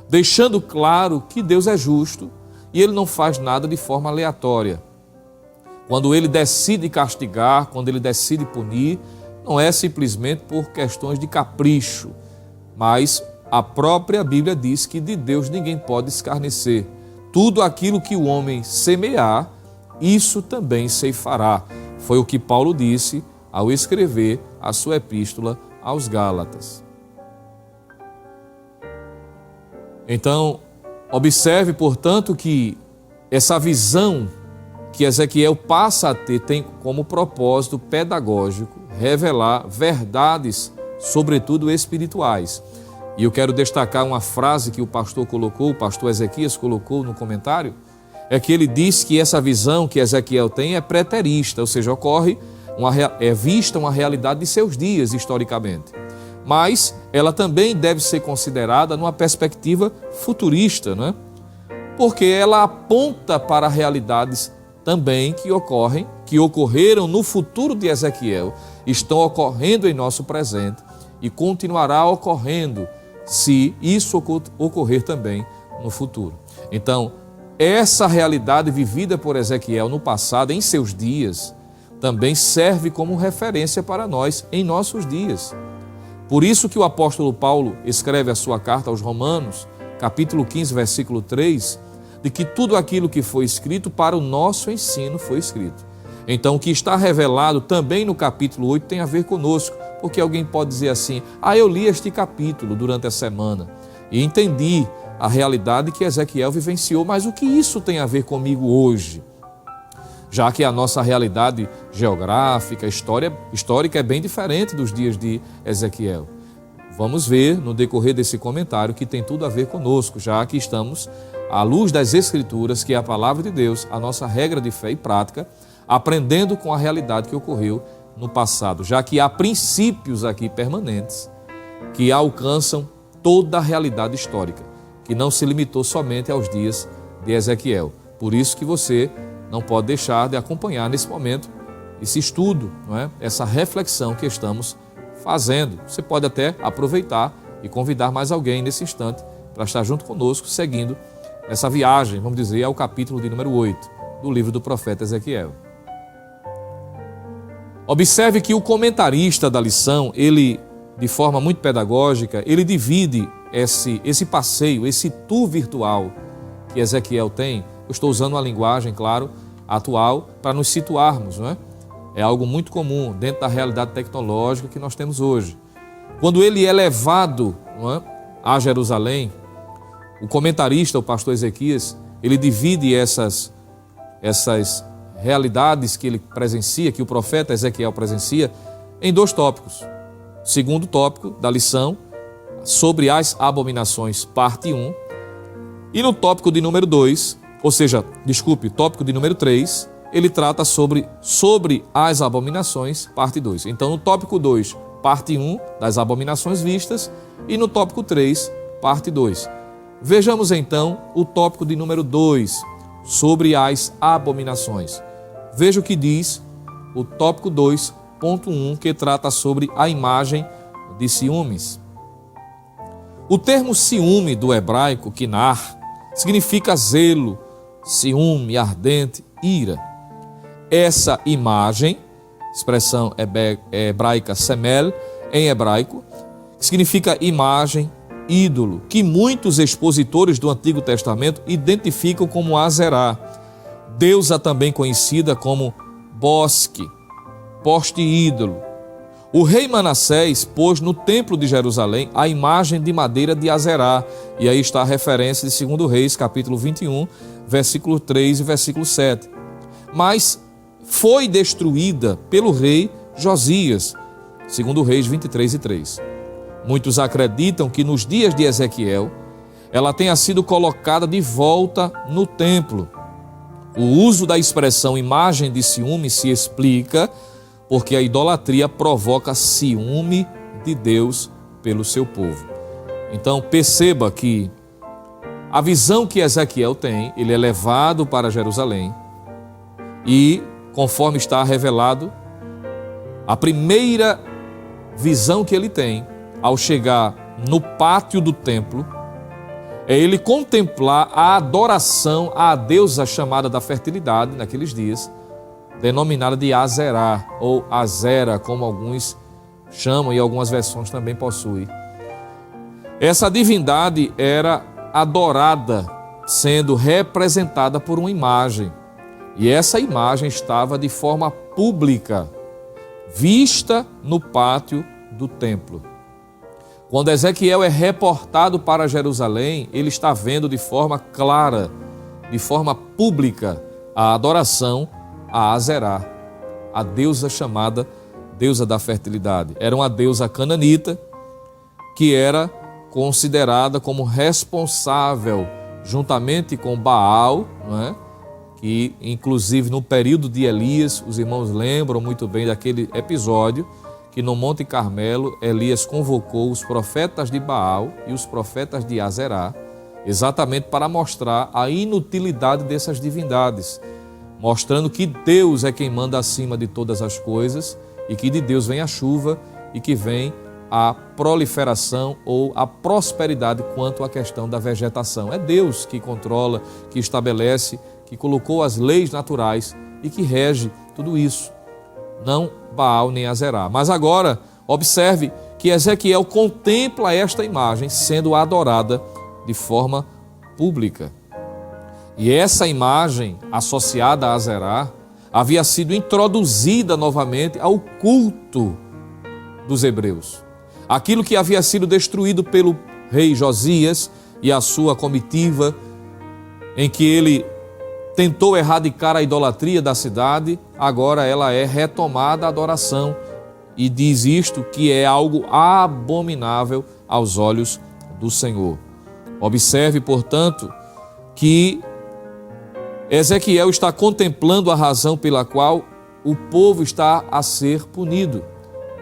deixando claro que Deus é justo e Ele não faz nada de forma aleatória. Quando Ele decide castigar, quando Ele decide punir, não é simplesmente por questões de capricho, mas a própria Bíblia diz que de Deus ninguém pode escarnecer. Tudo aquilo que o homem semear, isso também ceifará. Foi o que Paulo disse ao escrever a sua epístola aos Gálatas. Então, observe, portanto, que essa visão que Ezequiel passa a ter tem como propósito pedagógico revelar verdades, sobretudo espirituais. E eu quero destacar uma frase que o pastor Ezequias colocou no comentário, é que ele diz que essa visão que Ezequiel tem é preterista, ou seja, é vista uma realidade de seus dias historicamente. Mas ela também deve ser considerada numa perspectiva futurista, não é? Porque ela aponta para realidades também que ocorreram no futuro de Ezequiel, estão ocorrendo em nosso presente e continuará ocorrendo se isso ocorrer também no futuro. Então, essa realidade vivida por Ezequiel no passado, em seus dias, também serve como referência para nós em nossos dias. Por isso que o apóstolo Paulo escreve a sua carta aos Romanos, capítulo 15, versículo 3, de que tudo aquilo que foi escrito para o nosso ensino foi escrito. Então, o que está revelado também no capítulo 8 tem a ver conosco, porque alguém pode dizer assim, eu li este capítulo durante a semana e entendi a realidade que Ezequiel vivenciou, mas o que isso tem a ver comigo hoje? Já que a nossa realidade geográfica, histórica é bem diferente dos dias de Ezequiel. Vamos ver no decorrer desse comentário que tem tudo a ver conosco, já que estamos à luz das Escrituras, que é a palavra de Deus, a nossa regra de fé e prática, aprendendo com a realidade que ocorreu no passado, já que há princípios aqui permanentes que alcançam toda a realidade histórica, que não se limitou somente aos dias de Ezequiel. Por isso que você não pode deixar de acompanhar nesse momento esse estudo, não é? Essa reflexão que estamos fazendo. Você pode até aproveitar e convidar mais alguém nesse instante para estar junto conosco, seguindo essa viagem, vamos dizer, ao capítulo de número 8 do livro do profeta Ezequiel. Observe que o comentarista da lição, ele, de forma muito pedagógica, ele divide esse passeio, esse tour virtual que Ezequiel tem. Eu estou usando uma linguagem, claro, atual, para nos situarmos, não é? É algo muito comum dentro da realidade tecnológica que nós temos hoje. Quando ele é levado, não é, a Jerusalém, o comentarista, o pastor Ezequias, ele divide essas realidades que ele presencia, que o profeta Ezequiel presencia, em dois tópicos. O segundo tópico da lição, sobre as abominações, parte 1. E no tópico de número 2, tópico de número 3, ele trata sobre as abominações, parte 2. Então, no tópico 2, parte 1, das abominações vistas, e no tópico 3, parte 2. Vejamos então o tópico de número 2, sobre as abominações. Veja o que diz o tópico 2.1, que trata sobre a imagem de ciúmes. O termo ciúme do hebraico, kinar, significa zelo, ciúme, ardente, ira. Essa imagem, expressão hebraica semel, em hebraico, significa imagem, ídolo, que muitos expositores do Antigo Testamento identificam como Azerá, deusa também conhecida como bosque, poste ídolo. O rei Manassés pôs no templo de Jerusalém a imagem de madeira de Azerá, e aí está a referência de 2 Reis, capítulo 21, versículo 3 e versículo 7. Mas foi destruída pelo rei Josias, Segundo Reis 23:3. Muitos acreditam que nos dias de Ezequiel, ela tenha sido colocada de volta no templo. O uso da expressão imagem de ciúme se explica porque a idolatria provoca ciúme de Deus pelo seu povo. Então perceba que a visão que Ezequiel tem, ele é levado para Jerusalém e, conforme está revelado, a primeira visão que ele tem ao chegar no pátio do templo é ele contemplar a adoração à deusa chamada da fertilidade naqueles dias, denominada de Azerá ou Azera, como alguns chamam e algumas versões também possuem. Essa divindade era adorada, sendo representada por uma imagem. E essa imagem estava de forma pública, vista no pátio do templo. Quando Ezequiel é reportado para Jerusalém, ele está vendo de forma clara, de forma pública, a adoração a Azerá, a deusa chamada deusa da fertilidade. Era uma deusa cananita que era considerada como responsável, juntamente com Baal, não é? Que inclusive no período de Elias, os irmãos lembram muito bem daquele episódio, que no Monte Carmelo, Elias convocou os profetas de Baal e os profetas de Azerá, exatamente para mostrar a inutilidade dessas divindades, mostrando que Deus é quem manda acima de todas as coisas e que de Deus vem a chuva e que vem a proliferação ou a prosperidade quanto à questão da vegetação. É Deus que controla, que estabelece, que colocou as leis naturais e que rege tudo isso, não Baal nem Azerá. Mas agora, observe que Ezequiel contempla esta imagem sendo adorada de forma pública. E essa imagem associada a Azerá havia sido introduzida novamente ao culto dos hebreus. Aquilo que havia sido destruído pelo rei Josias e a sua comitiva, em que ele tentou erradicar a idolatria da cidade, agora ela é retomada a adoração e diz isto que é algo abominável aos olhos do Senhor. Observe, portanto, que Ezequiel está contemplando a razão pela qual o povo está a ser punido.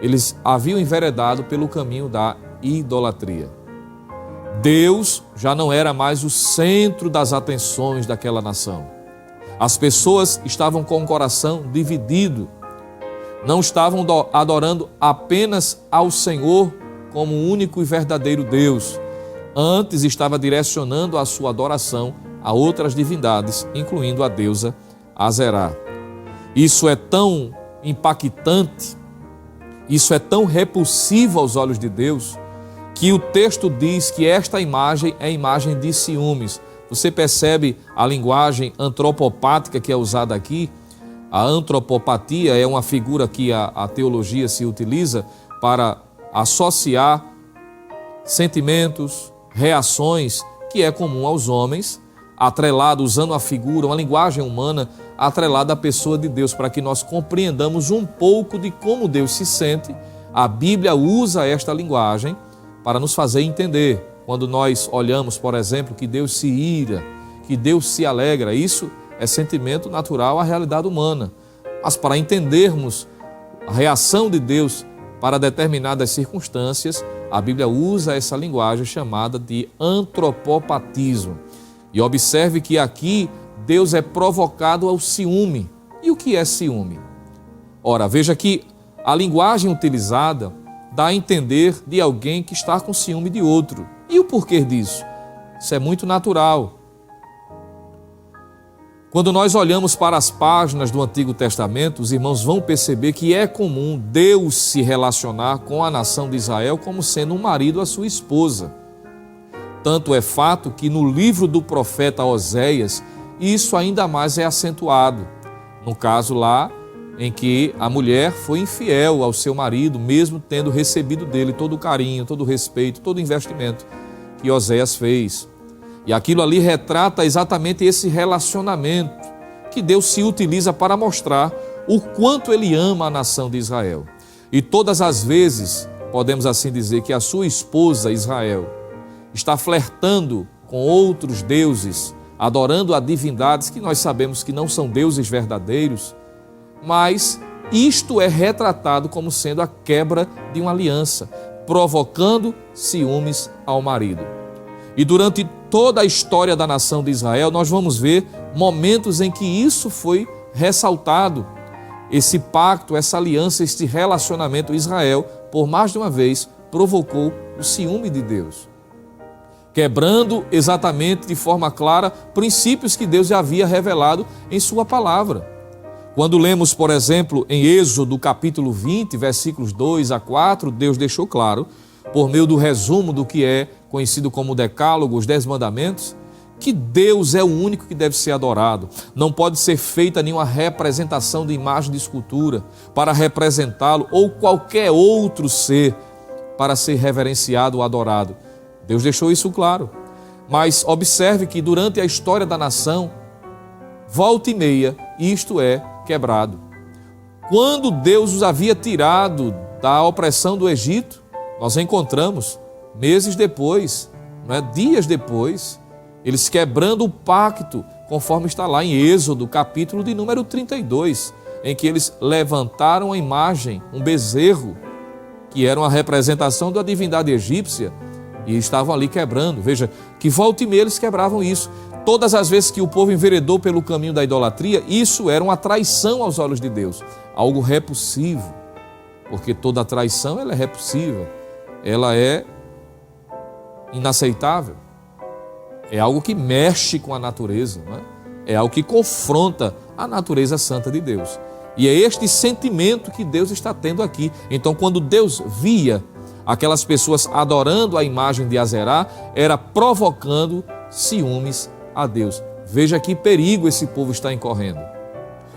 Eles haviam enveredado pelo caminho da idolatria. Deus já não era mais o centro das atenções daquela nação. As pessoas estavam com o coração dividido, não estavam adorando apenas ao Senhor como o único e verdadeiro Deus. Antes estava direcionando a sua adoração a outras divindades, incluindo a deusa Azerá. Isso é tão impactante, isso é tão repulsivo aos olhos de Deus, que o texto diz que esta imagem é imagem de ciúmes. Você percebe a linguagem antropopática que é usada aqui? A antropopatia é uma figura que a teologia se utiliza para associar sentimentos, reações que é comum aos homens, atrelado, usando a figura, uma linguagem humana, atrelada à pessoa de Deus, para que nós compreendamos um pouco de como Deus se sente. A Bíblia usa esta linguagem para nos fazer entender. Quando nós olhamos, por exemplo, que Deus se ira, que Deus se alegra, isso é sentimento natural à realidade humana. Mas para entendermos a reação de Deus para determinadas circunstâncias, a Bíblia usa essa linguagem chamada de antropopatismo. E observe que aqui Deus é provocado ao ciúme. E o que é ciúme? Ora, veja que a linguagem utilizada dá a entender de alguém que está com ciúme de outro. E o porquê disso? Isso é muito natural. Quando nós olhamos para as páginas do Antigo Testamento, os irmãos vão perceber que é comum Deus se relacionar com a nação de Israel como sendo um marido à sua esposa. Tanto é fato que no livro do profeta Oséias, isso ainda mais é acentuado. No caso lá, em que a mulher foi infiel ao seu marido, mesmo tendo recebido dele todo o carinho, todo o respeito, todo o investimento que Oséias fez. E aquilo ali retrata exatamente esse relacionamento que Deus se utiliza para mostrar o quanto Ele ama a nação de Israel. E todas as vezes, podemos assim dizer, que a sua esposa Israel está flertando com outros deuses, adorando a divindades que nós sabemos que não são deuses verdadeiros, mas isto é retratado como sendo a quebra de uma aliança, provocando ciúmes ao marido. E durante toda a história da nação de Israel, nós vamos ver momentos em que isso foi ressaltado, esse pacto, essa aliança, este relacionamento. Israel, por mais de uma vez, provocou o ciúme de Deus, quebrando exatamente de forma clara princípios que Deus já havia revelado em sua palavra. Quando lemos, por exemplo, em Êxodo capítulo 20, versículos 2 a 4, Deus deixou claro, por meio do resumo do que é conhecido como o Decálogo, os 10 mandamentos, que Deus é o único que deve ser adorado. Não pode ser feita nenhuma representação de imagem de escultura para representá-lo ou qualquer outro ser para ser reverenciado ou adorado. Deus deixou isso claro. Mas observe que durante a história da nação, volta e meia, isto é quebrado. Quando Deus os havia tirado da opressão do Egito, nós encontramos meses depois, dias depois, eles quebrando o pacto, conforme está lá em Êxodo, capítulo de número 32, em que eles levantaram a imagem, um bezerro, que era uma representação da divindade egípcia, e estavam ali quebrando. Veja, que volta e meia eles quebravam isso. Todas as vezes que o povo enveredou pelo caminho da idolatria, isso era uma traição aos olhos de Deus, algo repulsivo, porque toda traição ela é repulsiva, ela é inaceitável, é algo que mexe com a natureza, não é? É algo que confronta a natureza santa de Deus. E é este sentimento que Deus está tendo aqui. Então, quando Deus via aquelas pessoas adorando a imagem de Azerá, era provocando ciúmes a Deus. Veja que perigo esse povo está incorrendo.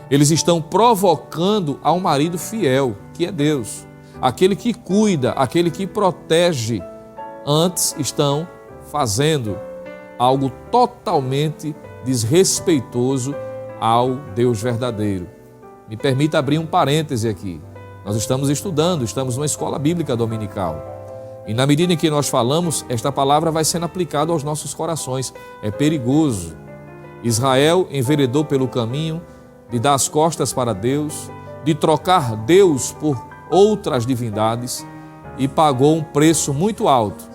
Eles estão provocando ao marido fiel, que é Deus, aquele que cuida, aquele que protege. Antes estão fazendo algo totalmente desrespeitoso ao Deus verdadeiro. Me permita abrir um parêntese aqui. Nós estamos estudando, estamos numa escola bíblica dominical. E na medida em que nós falamos, esta palavra vai sendo aplicada aos nossos corações. É perigoso. Israel enveredou pelo caminho de dar as costas para Deus, de trocar Deus por outras divindades e pagou um preço muito alto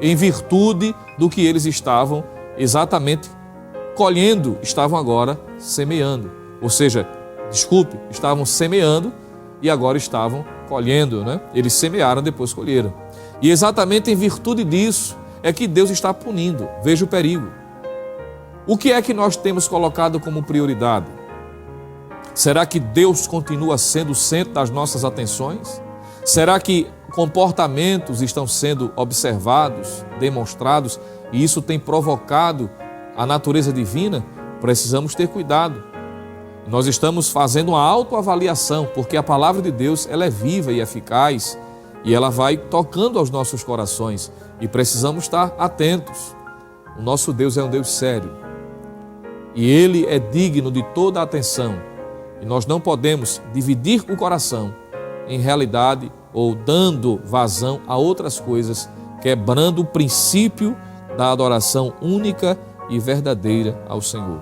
em virtude do que eles estavam exatamente colhendo, estavam agora semeando. Ou seja, estavam semeando e agora estavam colhendo, né? Eles semearam, depois colheram. E exatamente em virtude disso é que Deus está punindo. Veja o perigo. O que é que nós temos colocado como prioridade? Será que Deus continua sendo o centro das nossas atenções? Será que comportamentos estão sendo observados, demonstrados, e isso tem provocado a natureza divina? Precisamos ter cuidado. Nós estamos fazendo uma autoavaliação, porque a palavra de Deus ela é viva e eficaz, e ela vai tocando aos nossos corações, e precisamos estar atentos. O nosso Deus é um Deus sério, e Ele é digno de toda a atenção, e nós não podemos dividir o coração em realidade ou dando vazão a outras coisas, quebrando o princípio da adoração única e verdadeira ao Senhor.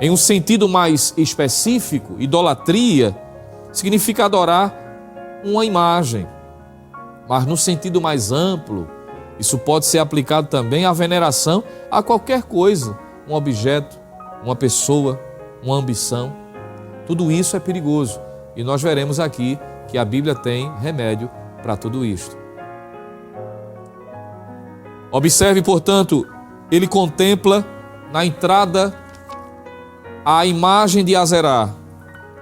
Em um sentido mais específico, idolatria significa adorar uma imagem, mas no sentido mais amplo, isso pode ser aplicado também à veneração a qualquer coisa, um objeto, uma pessoa, uma ambição. Tudo isso é perigoso e nós veremos aqui que a Bíblia tem remédio para tudo isto. Observe, portanto, ele contempla na entrada a imagem de Azerá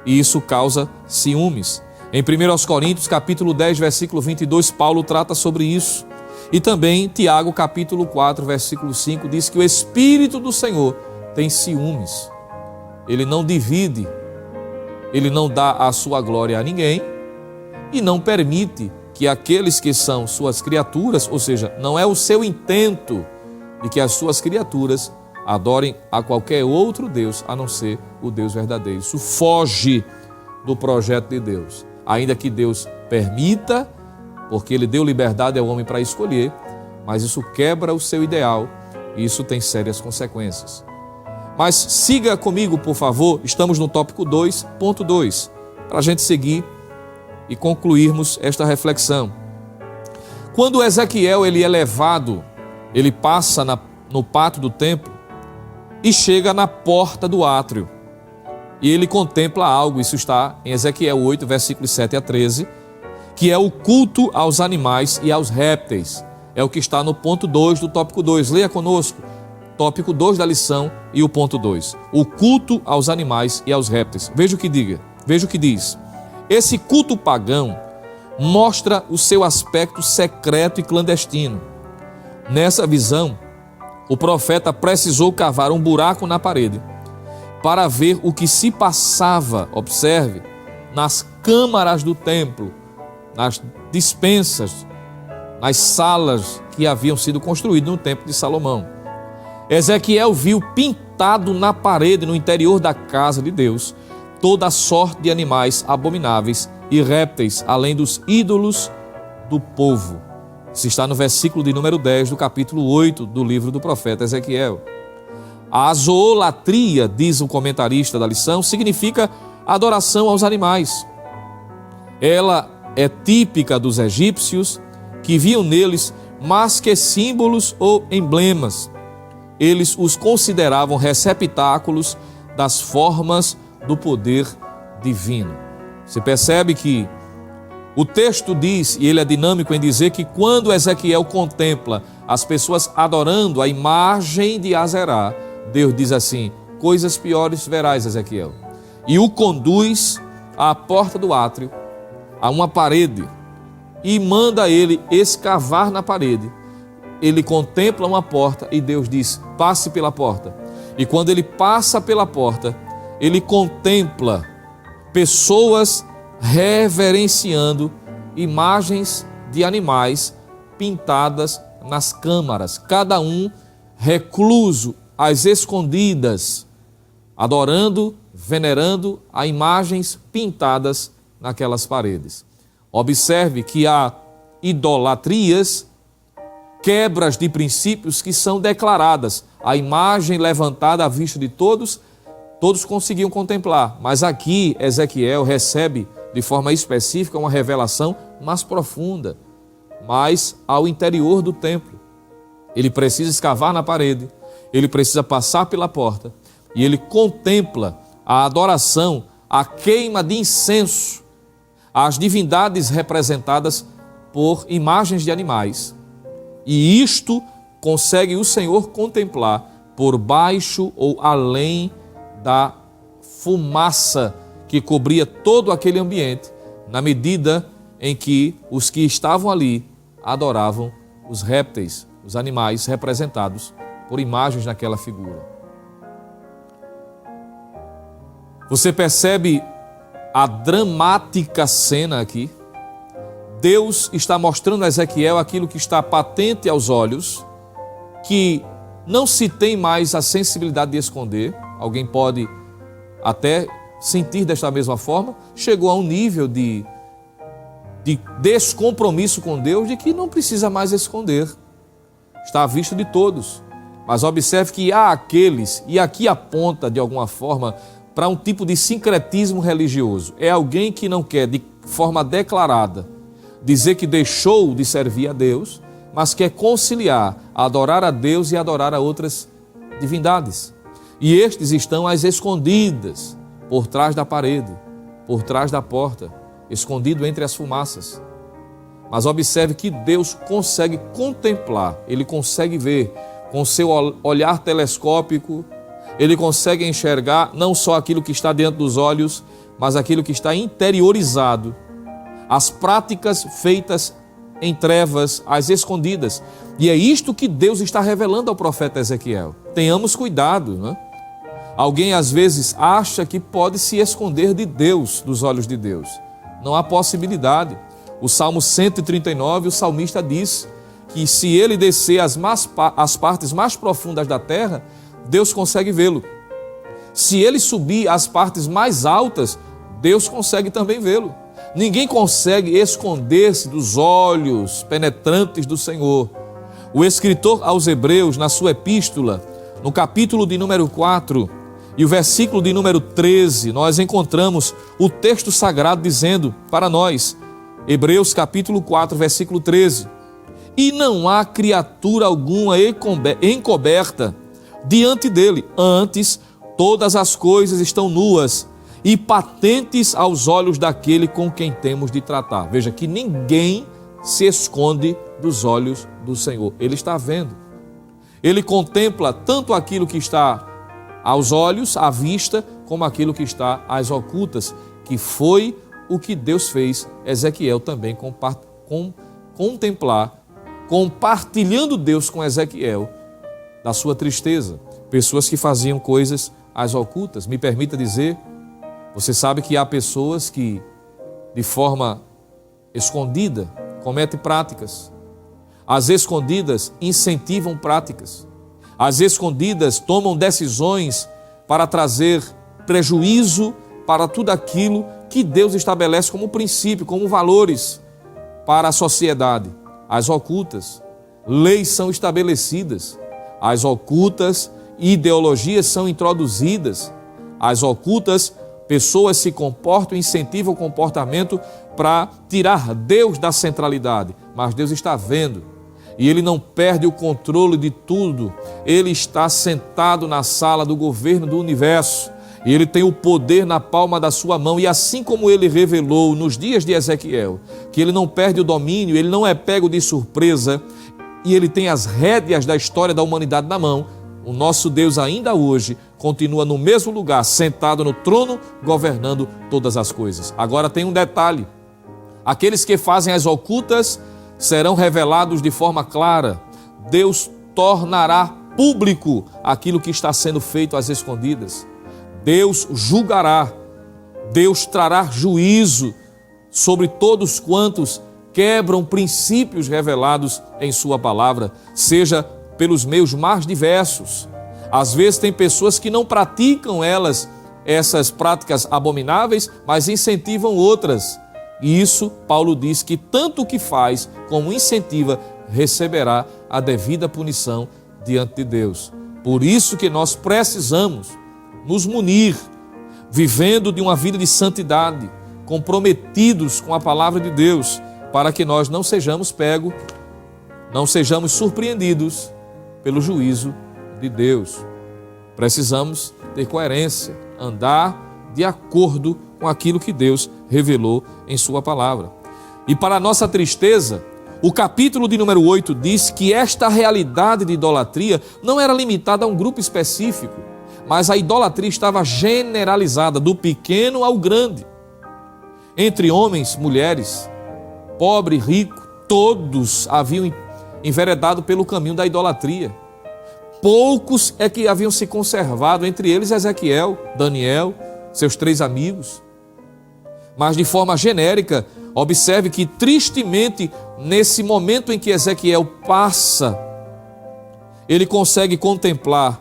e isso causa ciúmes. Em 1 Coríntios, capítulo 10, versículo 22, Paulo trata sobre isso. E também Tiago, capítulo 4, versículo 5, diz que o Espírito do Senhor tem ciúmes. Ele não divide, ele não dá a sua glória a ninguém e não permite que aqueles que são suas criaturas, ou seja, não é o seu intento de que as suas criaturas adorem a qualquer outro Deus, a não ser o Deus verdadeiro. Isso foge do projeto de Deus. ainda que Deus permita, porque Ele deu liberdade ao homem para escolher, mas isso quebra o seu ideal e isso tem sérias consequências. Mas siga comigo, por favor, estamos no tópico 2.2, para a gente seguir e concluirmos esta reflexão. Quando Ezequiel ele é levado, ele passa no pátio do templo e chega na porta do átrio. E ele contempla algo, isso está em Ezequiel 8, versículos 7 a 13, que é o culto aos animais e aos répteis. É o que está no ponto 2 do tópico 2. Leia conosco, tópico 2 da lição e o ponto 2. O culto aos animais e aos répteis. Veja o que diz. Esse culto pagão mostra o seu aspecto secreto e clandestino. Nessa visão, o profeta precisou cavar um buraco na parede para ver o que se passava, observe, nas câmaras do templo, nas dispensas, nas salas que haviam sido construídas no templo de Salomão. Ezequiel viu pintado na parede, no interior da casa de Deus, toda a sorte de animais abomináveis e répteis, além dos ídolos do povo. Isso está no versículo de número 10 do capítulo 8 do livro do profeta Ezequiel. A zoolatria, diz o comentarista da lição, significa adoração aos animais. Ela é típica dos egípcios, que viam neles mais que símbolos ou emblemas. Eles os consideravam receptáculos das formas do poder divino. Você percebe que o texto diz, e ele é dinâmico em dizer que quando Ezequiel contempla as pessoas adorando a imagem de Azerá, Deus diz assim: coisas piores verás, Ezequiel. E o conduz à porta do átrio, a uma parede, e manda ele escavar na parede. Ele contempla uma porta e Deus diz: passe pela porta. E quando ele passa pela porta, ele contempla pessoas reverenciando imagens de animais pintadas nas câmaras, cada um recluso, às escondidas, adorando, venerando a imagens pintadas naquelas paredes. Observe que há idolatrias, quebras de princípios que são declaradas. A imagem levantada à vista de todos conseguiam contemplar, mas aqui Ezequiel recebe de forma específica uma revelação mais profunda, mais ao interior do templo. Ele precisa escavar na parede, ele precisa passar pela porta e ele contempla a adoração, a queima de incenso às divindades representadas por imagens de animais. E isto consegue o Senhor contemplar por baixo ou além da fumaça que cobria todo aquele ambiente, na medida em que os que estavam ali adoravam os répteis, os animais representados por imagens naquela figura. Você percebe a dramática cena aqui? Deus está mostrando a Ezequiel aquilo que está patente aos olhos, que não se tem mais a sensibilidade de esconder. Alguém pode até sentir desta mesma forma. Chegou a um nível de descompromisso com Deus, de que não precisa mais esconder. Está à vista de todos. Mas observe que há aqueles, e aqui aponta de alguma forma para um tipo de sincretismo religioso. É alguém que não quer de forma declarada dizer que deixou de servir a Deus, mas quer conciliar adorar a Deus e adorar a outras divindades. E estes estão às escondidas, por trás da parede, por trás da porta, escondido entre as fumaças. Mas observe que Deus consegue contemplar, Ele consegue ver com seu olhar telescópico, Ele consegue enxergar não só aquilo que está dentro dos olhos, mas aquilo que está interiorizado, as práticas feitas em trevas, às escondidas. E é isto que Deus está revelando ao profeta Ezequiel. Tenhamos cuidado, né? Alguém às vezes acha que pode se esconder de Deus, dos olhos de Deus. Não há possibilidade. O Salmo 139, o salmista diz que se ele descer as partes mais profundas da terra, Deus consegue vê-lo. Se ele subir às partes mais altas, Deus consegue também vê-lo. Ninguém consegue esconder-se dos olhos penetrantes do Senhor. O escritor aos Hebreus, na sua epístola, no capítulo de número 4 e o versículo de número 13, nós encontramos o texto sagrado dizendo para nós, Hebreus capítulo 4, versículo 13, e não há criatura alguma encoberta diante dele, antes todas as coisas estão nuas e patentes aos olhos daquele com quem temos de tratar. Veja que ninguém se esconde dos olhos do Senhor. Ele está vendo. Ele contempla tanto aquilo que está aos olhos, à vista, como aquilo que está às ocultas, que foi o que Deus fez, Ezequiel também contemplar, compartilhando Deus com Ezequiel da sua tristeza. Pessoas que faziam coisas às ocultas. Me permita dizer, você sabe que há pessoas que, de forma escondida, cometem práticas. As escondidas incentivam práticas. As escondidas tomam decisões para trazer prejuízo para tudo aquilo que Deus estabelece como princípio, como valores para a sociedade. As ocultas, leis são estabelecidas. As ocultas, ideologias são introduzidas. As ocultas, pessoas se comportam, incentivam o comportamento para tirar Deus da centralidade. Mas Deus está vendo e Ele não perde o controle de tudo. Ele está sentado na sala do governo do universo e Ele tem o poder na palma da sua mão. E assim como Ele revelou nos dias de Ezequiel, que Ele não perde o domínio, Ele não é pego de surpresa e Ele tem as rédeas da história da humanidade na mão, o nosso Deus ainda hoje continua no mesmo lugar, sentado no trono, governando todas as coisas. Agora tem um detalhe: aqueles que fazem as ocultas serão revelados de forma clara. Deus tornará público aquilo que está sendo feito às escondidas. Deus julgará, Deus trará juízo sobre todos quantos quebram princípios revelados em sua palavra, seja pelos meios mais diversos. Às vezes tem pessoas que não praticam essas práticas abomináveis, mas incentivam outras. E isso, Paulo diz que tanto o que faz como incentiva receberá a devida punição diante de Deus. Por isso que nós precisamos nos munir, vivendo de uma vida de santidade, comprometidos com a palavra de Deus, para que nós não sejamos pegos, não sejamos surpreendidos pelo juízo de Deus. Precisamos ter coerência, andar de acordo com aquilo que Deus revelou em sua palavra. E para nossa tristeza, o capítulo de número 8 diz que esta realidade de idolatria não era limitada a um grupo específico, mas a idolatria estava generalizada, do pequeno ao grande. Entre homens, mulheres, pobre, rico, todos haviam enveredado pelo caminho da idolatria. Poucos é que haviam se conservado, entre eles Ezequiel, Daniel, seus 3 amigos. Mas de forma genérica, observe que tristemente, nesse momento em que Ezequiel passa, ele consegue contemplar,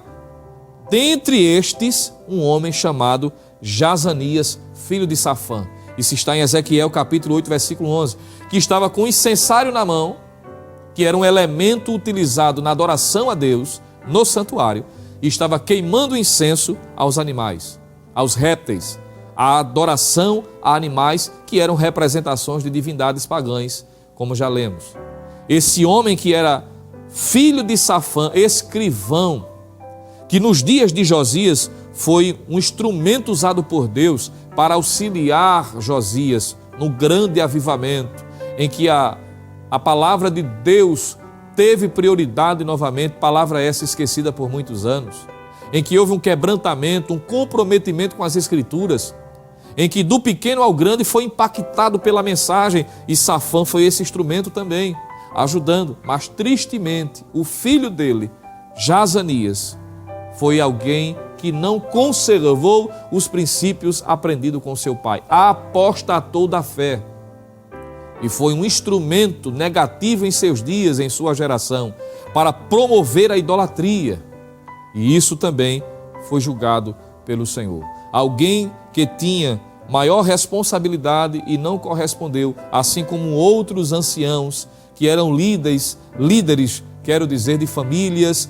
dentre estes, um homem chamado Jazanias, filho de Safã. Isso está em Ezequiel capítulo 8, versículo 11, que estava com um incensário na mão, que era um elemento utilizado na adoração a Deus, no santuário, e estava queimando incenso aos animais, aos répteis, a adoração a animais que eram representações de divindades pagãs, como já lemos. Esse homem que era filho de Safã, escrivão, que nos dias de Josias foi um instrumento usado por Deus para auxiliar Josias no grande avivamento, em que a palavra de Deus teve prioridade novamente, palavra essa esquecida por muitos anos, em que houve um quebrantamento, um comprometimento com as Escrituras, em que do pequeno ao grande foi impactado pela mensagem, e Safã foi esse instrumento também, ajudando. Mas tristemente, o filho dele, Jazanias, foi alguém que não conservou os princípios aprendidos com seu pai, apostatou da fé. E foi um instrumento negativo em seus dias, em sua geração, para promover a idolatria. E isso também foi julgado pelo Senhor. Alguém que tinha maior responsabilidade e não correspondeu, assim como outros anciãos que eram líderes, quero dizer, de famílias,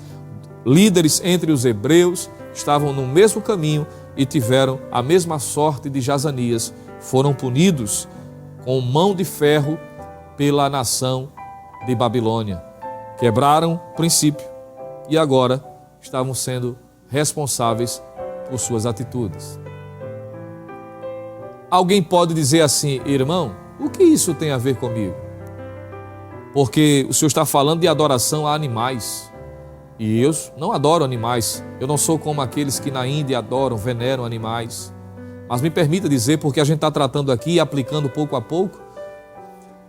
líderes entre os hebreus, estavam no mesmo caminho e tiveram a mesma sorte de Jazanias, foram punidos com mão de ferro pela nação de Babilônia. Quebraram o princípio e agora estavam sendo responsáveis por suas atitudes. Alguém pode dizer assim: irmão, o que isso tem a ver comigo? Porque o senhor está falando de adoração a animais. E eu não adoro animais. Eu não sou como aqueles que na Índia adoram, veneram animais. Mas me permita dizer, porque a gente está tratando aqui e aplicando pouco a pouco,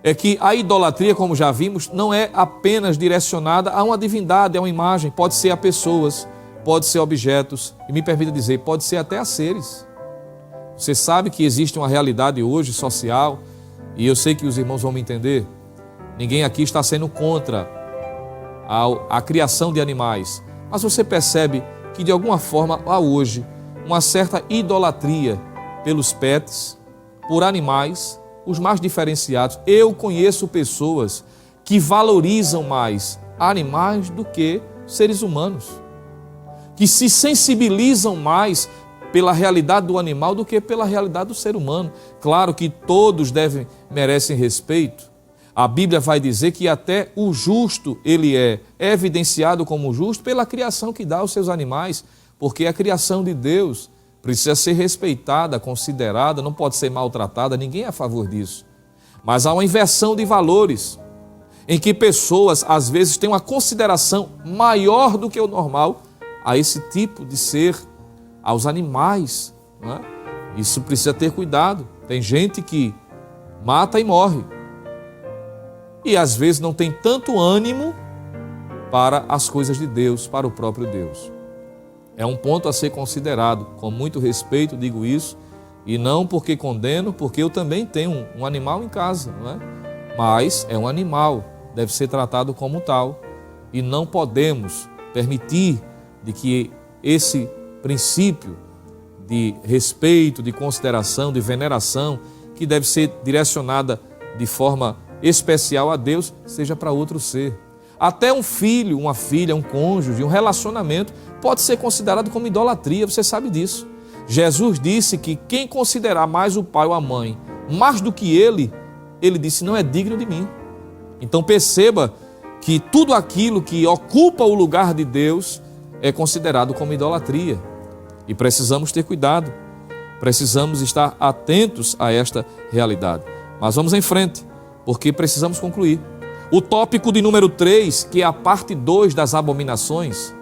é que a idolatria, como já vimos, não é apenas direcionada a uma divindade, a uma imagem. Pode ser a pessoas, pode ser a objetos. E me permita dizer, pode ser até a seres. Você sabe que existe uma realidade hoje social, e eu sei que os irmãos vão me entender. Ninguém aqui está sendo contra a criação de animais. Mas você percebe que de alguma forma há hoje uma certa idolatria pelos pets, por animais, os mais diferenciados. Eu conheço pessoas que valorizam mais animais do que seres humanos, que se sensibilizam mais pela realidade do animal do que pela realidade do ser humano. Claro que todos merecem respeito. A Bíblia vai dizer que até o justo ele é evidenciado como justo pela criação que dá aos seus animais, porque a criação de Deus precisa ser respeitada, considerada, não pode ser maltratada, ninguém é a favor disso. Mas há uma inversão de valores, em que pessoas às vezes têm uma consideração maior do que o normal a esse tipo de ser, aos animais, não é? Isso precisa ter cuidado. Tem gente que mata e morre, e às vezes não tem tanto ânimo para as coisas de Deus, para o próprio Deus. É um ponto a ser considerado, com muito respeito digo isso, e não porque condeno, porque eu também tenho um animal em casa, não é? Mas é um animal, deve ser tratado como tal, e não podemos permitir de que esse princípio de respeito, de consideração, de veneração, que deve ser direcionada de forma especial a Deus, seja para outro ser. Até um filho, uma filha, um cônjuge, um relacionamento pode ser considerado como idolatria, você sabe disso. Jesus disse que quem considerar mais o pai ou a mãe, mais do que ele disse, não é digno de mim. Então perceba que tudo aquilo que ocupa o lugar de Deus é considerado como idolatria. E precisamos ter cuidado, precisamos estar atentos a esta realidade. Mas vamos em frente, porque precisamos concluir. O tópico de número 3, que é a parte 2 das abominações,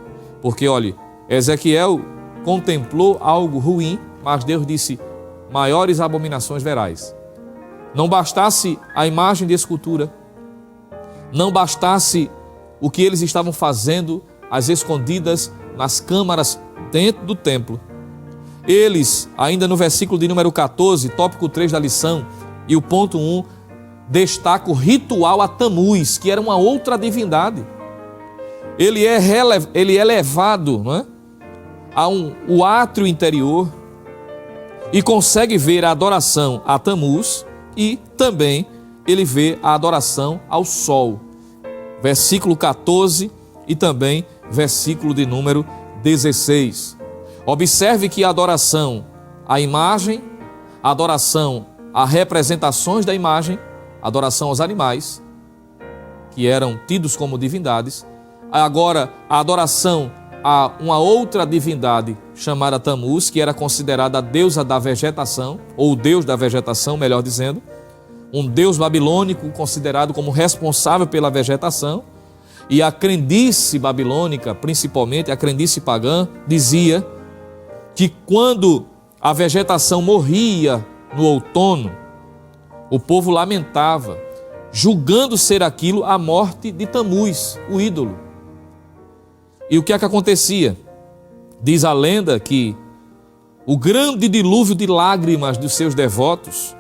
porque, olha, Ezequiel contemplou algo ruim, mas Deus disse, maiores abominações verás. Não bastasse a imagem de escultura, não bastasse o que eles estavam fazendo às escondidas nas câmaras dentro do templo. Eles, ainda no versículo de número 14, tópico 3 da lição, e o ponto 1, destaca o ritual a Tamuz, que era uma outra divindade. Ele é levado, não é, o átrio interior e consegue ver a adoração a Tamuz e também ele vê a adoração ao sol. Versículo 14 e também versículo de número 16. Observe que a adoração à imagem, a adoração a representações da imagem, a adoração aos animais, que eram tidos como divindades, agora a adoração a uma outra divindade chamada Tamuz, que era considerada a deusa da vegetação, ou o deus da vegetação, melhor dizendo, um deus babilônico considerado como responsável pela vegetação, e a crendice babilônica, principalmente a crendice pagã, dizia que quando a vegetação morria no outono, o povo lamentava, julgando ser aquilo a morte de Tamuz, o ídolo. E o que é que acontecia? Diz a lenda que o grande dilúvio de lágrimas dos seus devotos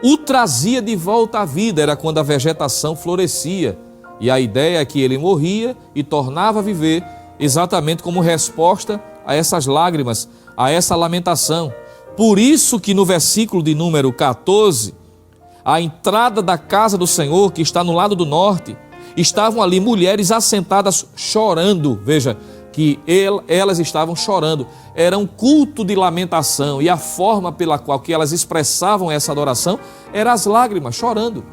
o trazia de volta à vida, era quando a vegetação florescia. E a ideia é que ele morria e tornava a viver exatamente como resposta a essas lágrimas, a essa lamentação. Por isso que no versículo de número 14, a entrada da casa do Senhor, que está no lado do norte, estavam ali mulheres assentadas chorando. Veja que elas estavam chorando. Era um culto de lamentação, e a forma pela qual que elas expressavam essa adoração era as lágrimas, chorando.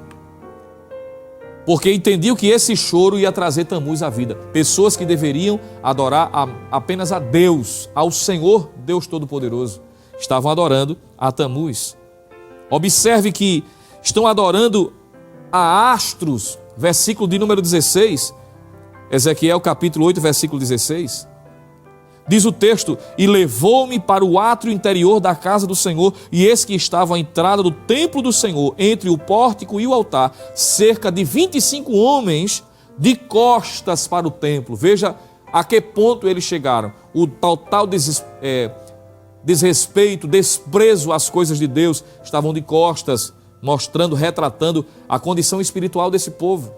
Porque entendiam que esse choro ia trazer Tamuz à vida. Pessoas que deveriam adorar apenas a Deus, ao Senhor Deus Todo-Poderoso, estavam adorando a Tamuz. Observe que estão adorando a astros, versículo de número 16, Ezequiel capítulo 8, versículo 16. Diz o texto: e levou-me para o átrio interior da casa do Senhor, e eis que estava à entrada do templo do Senhor, entre o pórtico e o altar, cerca de 25 homens de costas para o templo. Veja a que ponto eles chegaram. O total desrespeito, desprezo às coisas de Deus, estavam de costas, mostrando, retratando a condição espiritual desse povo.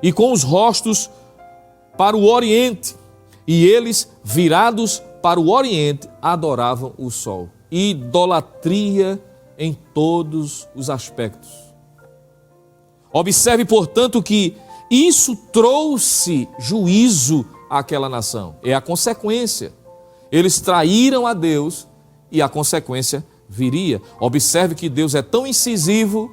E com os rostos para o oriente, e eles, virados para o oriente, adoravam o sol. Idolatria em todos os aspectos. Observe, portanto, que isso trouxe juízo àquela nação. É a consequência. Eles traíram a Deus e a consequência viria. Observe que Deus é tão incisivo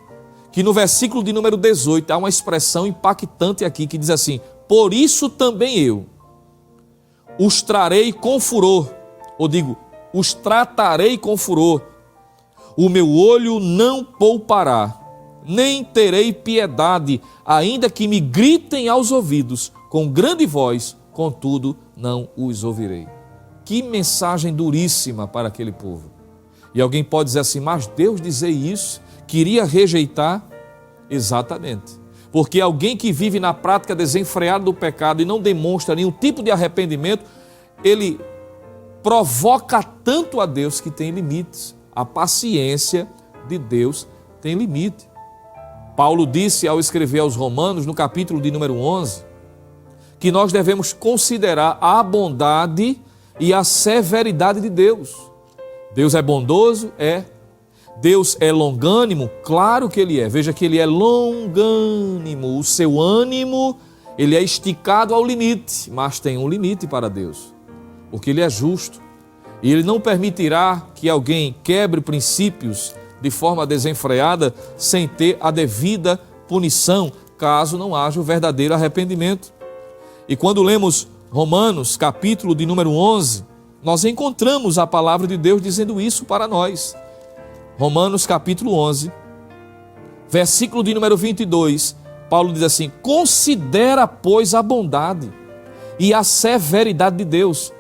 que no versículo de número 18 há uma expressão impactante aqui que diz assim: por isso também eu os trarei com furor, ou digo, os tratarei com furor, o meu olho não poupará, nem terei piedade, ainda que me gritem aos ouvidos com grande voz, contudo não os ouvirei. Que mensagem duríssima para aquele povo. E alguém pode dizer assim: mas Deus dizer isso, queria rejeitar? Exatamente. Porque alguém que vive na prática desenfreada do pecado e não demonstra nenhum tipo de arrependimento, ele provoca tanto a Deus que tem limites. A paciência de Deus tem limite. Paulo disse ao escrever aos Romanos, no capítulo de número 11, que nós devemos considerar a bondade e a severidade de Deus. Deus é bondoso? É. Deus é longânimo? Claro que Ele é. Veja que Ele é longânimo. O seu ânimo, ele é esticado ao limite, mas tem um limite para Deus, porque Ele é justo. E Ele não permitirá que alguém quebre princípios de forma desenfreada sem ter a devida punição, caso não haja o verdadeiro arrependimento. E quando lemos Romanos, capítulo de número 11, nós encontramos a palavra de Deus dizendo isso para nós. Romanos capítulo 11, versículo de número 22, Paulo diz assim: considera, pois, a bondade e a severidade de Deus.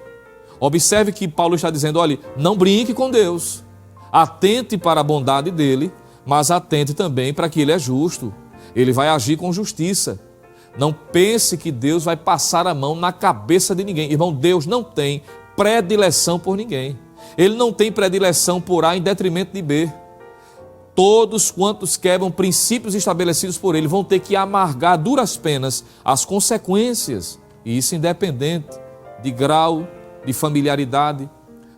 Observe que Paulo está dizendo: olha, não brinque com Deus, atente para a bondade dele, mas atente também para que ele é justo, ele vai agir com justiça. Não pense que Deus vai passar a mão na cabeça de ninguém. Irmão, Deus não tem predileção por ninguém. Ele não tem predileção por A em detrimento de B. Todos quantos quebram princípios estabelecidos por Ele vão ter que amargar duras penas as consequências. E isso independente de grau, de familiaridade,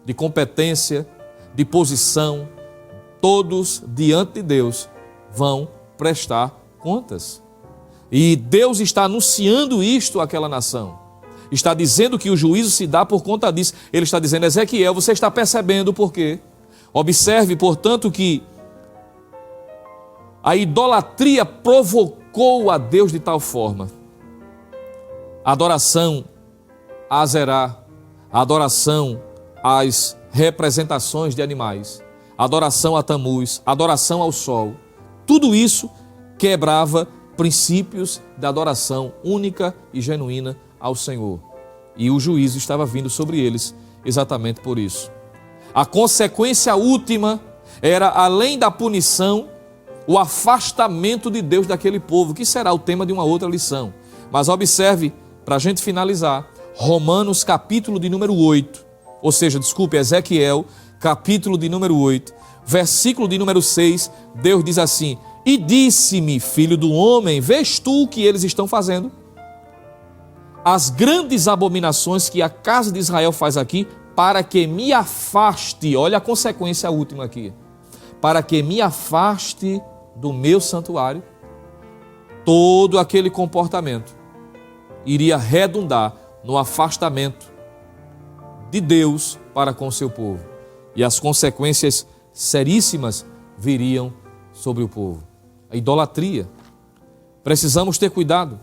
de competência, de posição. Todos diante de Deus vão prestar contas. E Deus está anunciando isto àquela nação. Está dizendo que o juízo se dá por conta disso. Ele está dizendo: Ezequiel, você está percebendo o porquê? Observe, portanto, que a idolatria provocou a Deus de tal forma. A adoração a Azerá, a adoração às representações de animais, a adoração a Tamuz, a adoração ao sol, tudo isso quebrava princípios da adoração única e genuína ao Senhor. E o juízo estava vindo sobre eles exatamente por isso. A consequência última era, além da punição, o afastamento de Deus daquele povo, que será o tema de uma outra lição. Mas observe, para a gente finalizar, Romanos capítulo de número 8, ou seja, Ezequiel capítulo de número 8, versículo de número 6, Deus diz assim: e disse-me, filho do homem, vês tu o que eles estão fazendo? As grandes abominações que a casa de Israel faz aqui, para que me afaste, olha a consequência última aqui, para que me afaste do meu santuário, todo aquele comportamento iria redundar no afastamento de Deus para com o seu povo. E as consequências seríssimas viriam sobre o povo. A idolatria. Precisamos ter cuidado.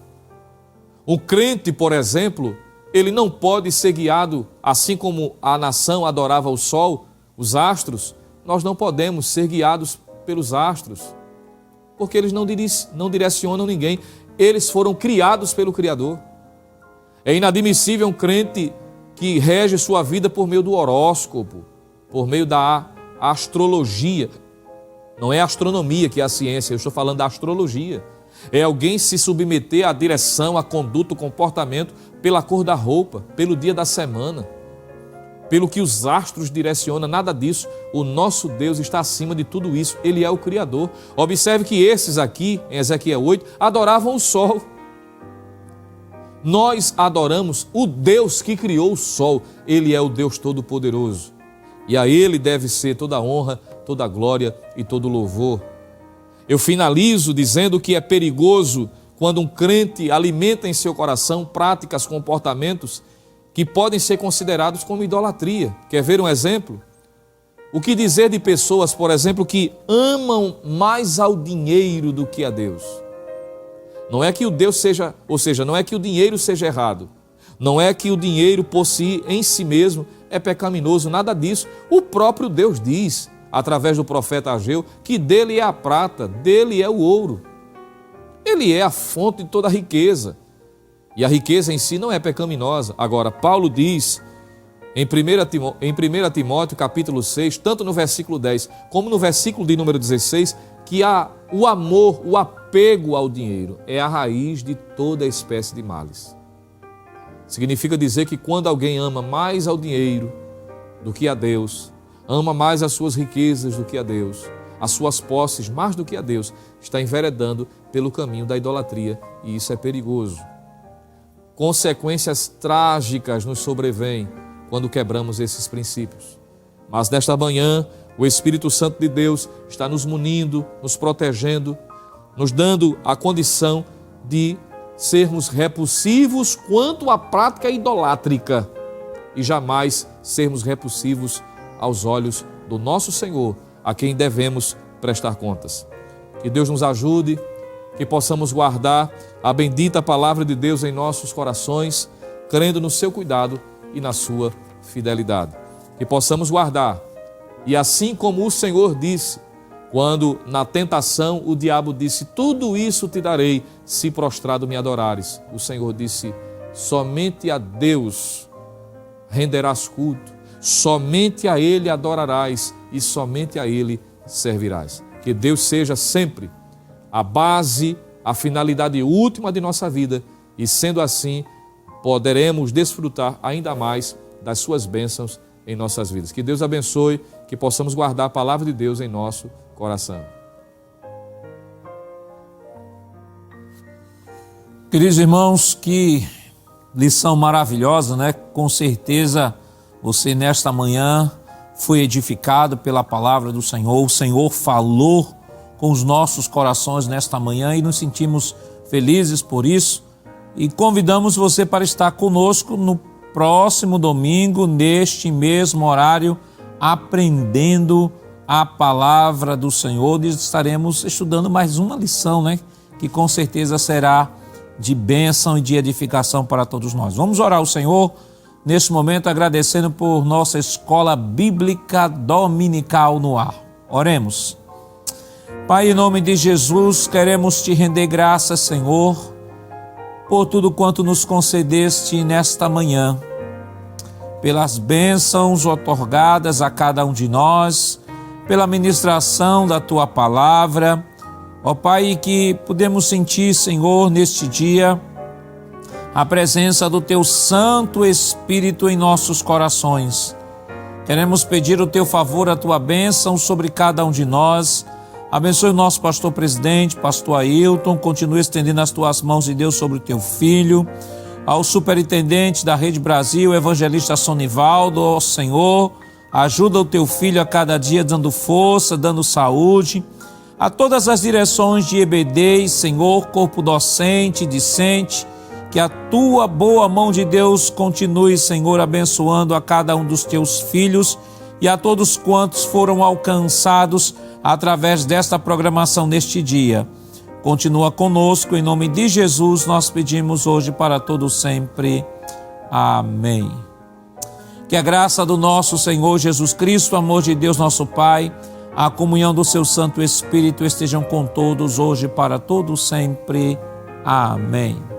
O crente, por exemplo, ele não pode ser guiado, assim como a nação adorava o sol, os astros, nós não podemos ser guiados pelos astros, porque eles não direcionam ninguém. Eles foram criados pelo Criador. É inadmissível um crente que rege sua vida por meio do horóscopo, por meio da astrologia. Não é a astronomia que é a ciência, eu estou falando da astrologia. É alguém se submeter à direção, à conduta, ao comportamento pela cor da roupa, pelo dia da semana, pelo que os astros direcionam, nada disso. O nosso Deus está acima de tudo isso, Ele é o Criador. Observe que esses aqui, em Ezequiel 8, adoravam o sol. Nós adoramos o Deus que criou o sol, Ele é o Deus Todo-Poderoso. E a Ele deve ser toda a honra, toda a glória e todo o louvor. Eu finalizo dizendo que é perigoso quando um crente alimenta em seu coração práticas, comportamentos que podem ser considerados como idolatria. Quer ver um exemplo? O que dizer de pessoas, por exemplo, que amam mais ao dinheiro do que a Deus? Não é que o Deus seja, ou seja, não é que o dinheiro seja errado. Não é que o dinheiro por si, em si mesmo, é pecaminoso, nada disso. O próprio Deus diz, através do profeta Ageu, que dele é a prata, dele é o ouro. Ele é a fonte de toda a riqueza. E a riqueza em si não é pecaminosa. Agora, Paulo diz, em 1 Timóteo capítulo 6, tanto no versículo 10, como no versículo de número 16, que o amor, o apego ao dinheiro é a raiz de toda espécie de males. Significa dizer que quando alguém ama mais ao dinheiro do que a Deus, ama mais as suas riquezas do que a Deus, as suas posses mais do que a Deus, está enveredando pelo caminho da idolatria, e isso é perigoso. Consequências trágicas nos sobrevêm quando quebramos esses princípios. Mas nesta manhã, o Espírito Santo de Deus está nos munindo, nos protegendo, nos dando a condição de sermos repulsivos quanto à prática idolátrica e jamais sermos repulsivos aos olhos do nosso Senhor, a quem devemos prestar contas. Que Deus nos ajude, que possamos guardar a bendita palavra de Deus em nossos corações, crendo no seu cuidado e na sua fidelidade. Que possamos guardar, e assim como o Senhor disse, quando na tentação o diabo disse: tudo isso te darei se prostrado me adorares. O Senhor disse: somente a Deus renderás culto, somente a Ele adorarás e somente a Ele servirás. Que Deus seja sempre a base, a finalidade última de nossa vida, e sendo assim, poderemos desfrutar ainda mais das suas bênçãos em nossas vidas. Que Deus abençoe, que possamos guardar a palavra de Deus em nosso coração. Queridos irmãos, que lição maravilhosa, né? Com certeza você nesta manhã foi edificado pela palavra do Senhor. O Senhor falou com os nossos corações nesta manhã e nos sentimos felizes por isso. E convidamos você para estar conosco no próximo domingo, neste mesmo horário, aprendendo a palavra do Senhor. E estaremos estudando mais uma lição, né? Que com certeza será de bênção e de edificação para todos nós. Vamos orar ao Senhor neste momento, agradecendo por nossa escola bíblica dominical no ar. Oremos. Pai, em nome de Jesus, queremos te render graças, Senhor, por tudo quanto nos concedeste nesta manhã, pelas bênçãos otorgadas a cada um de nós, pela ministração da Tua palavra. Ó Pai, que podemos sentir, Senhor, neste dia, a presença do Teu Santo Espírito em nossos corações. Queremos pedir o Teu favor, a Tua bênção sobre cada um de nós. Abençoe o nosso pastor presidente, pastor Ailton, continue estendendo as Tuas mãos de Deus sobre o Teu filho. ao superintendente da Rede Brasil, evangelista Sonivaldo. Ó Senhor, ajuda o teu filho a cada dia, dando força, dando saúde. A todas as direções de EBD, Senhor, corpo docente, discente, que a tua boa mão de Deus continue, Senhor, abençoando a cada um dos teus filhos e a todos quantos foram alcançados através desta programação neste dia. Continua conosco, em nome de Jesus, nós pedimos hoje para todos sempre. Amém. Que a graça do nosso Senhor Jesus Cristo, o amor de Deus nosso Pai, a comunhão do seu Santo Espírito estejam com todos hoje para todos sempre. Amém.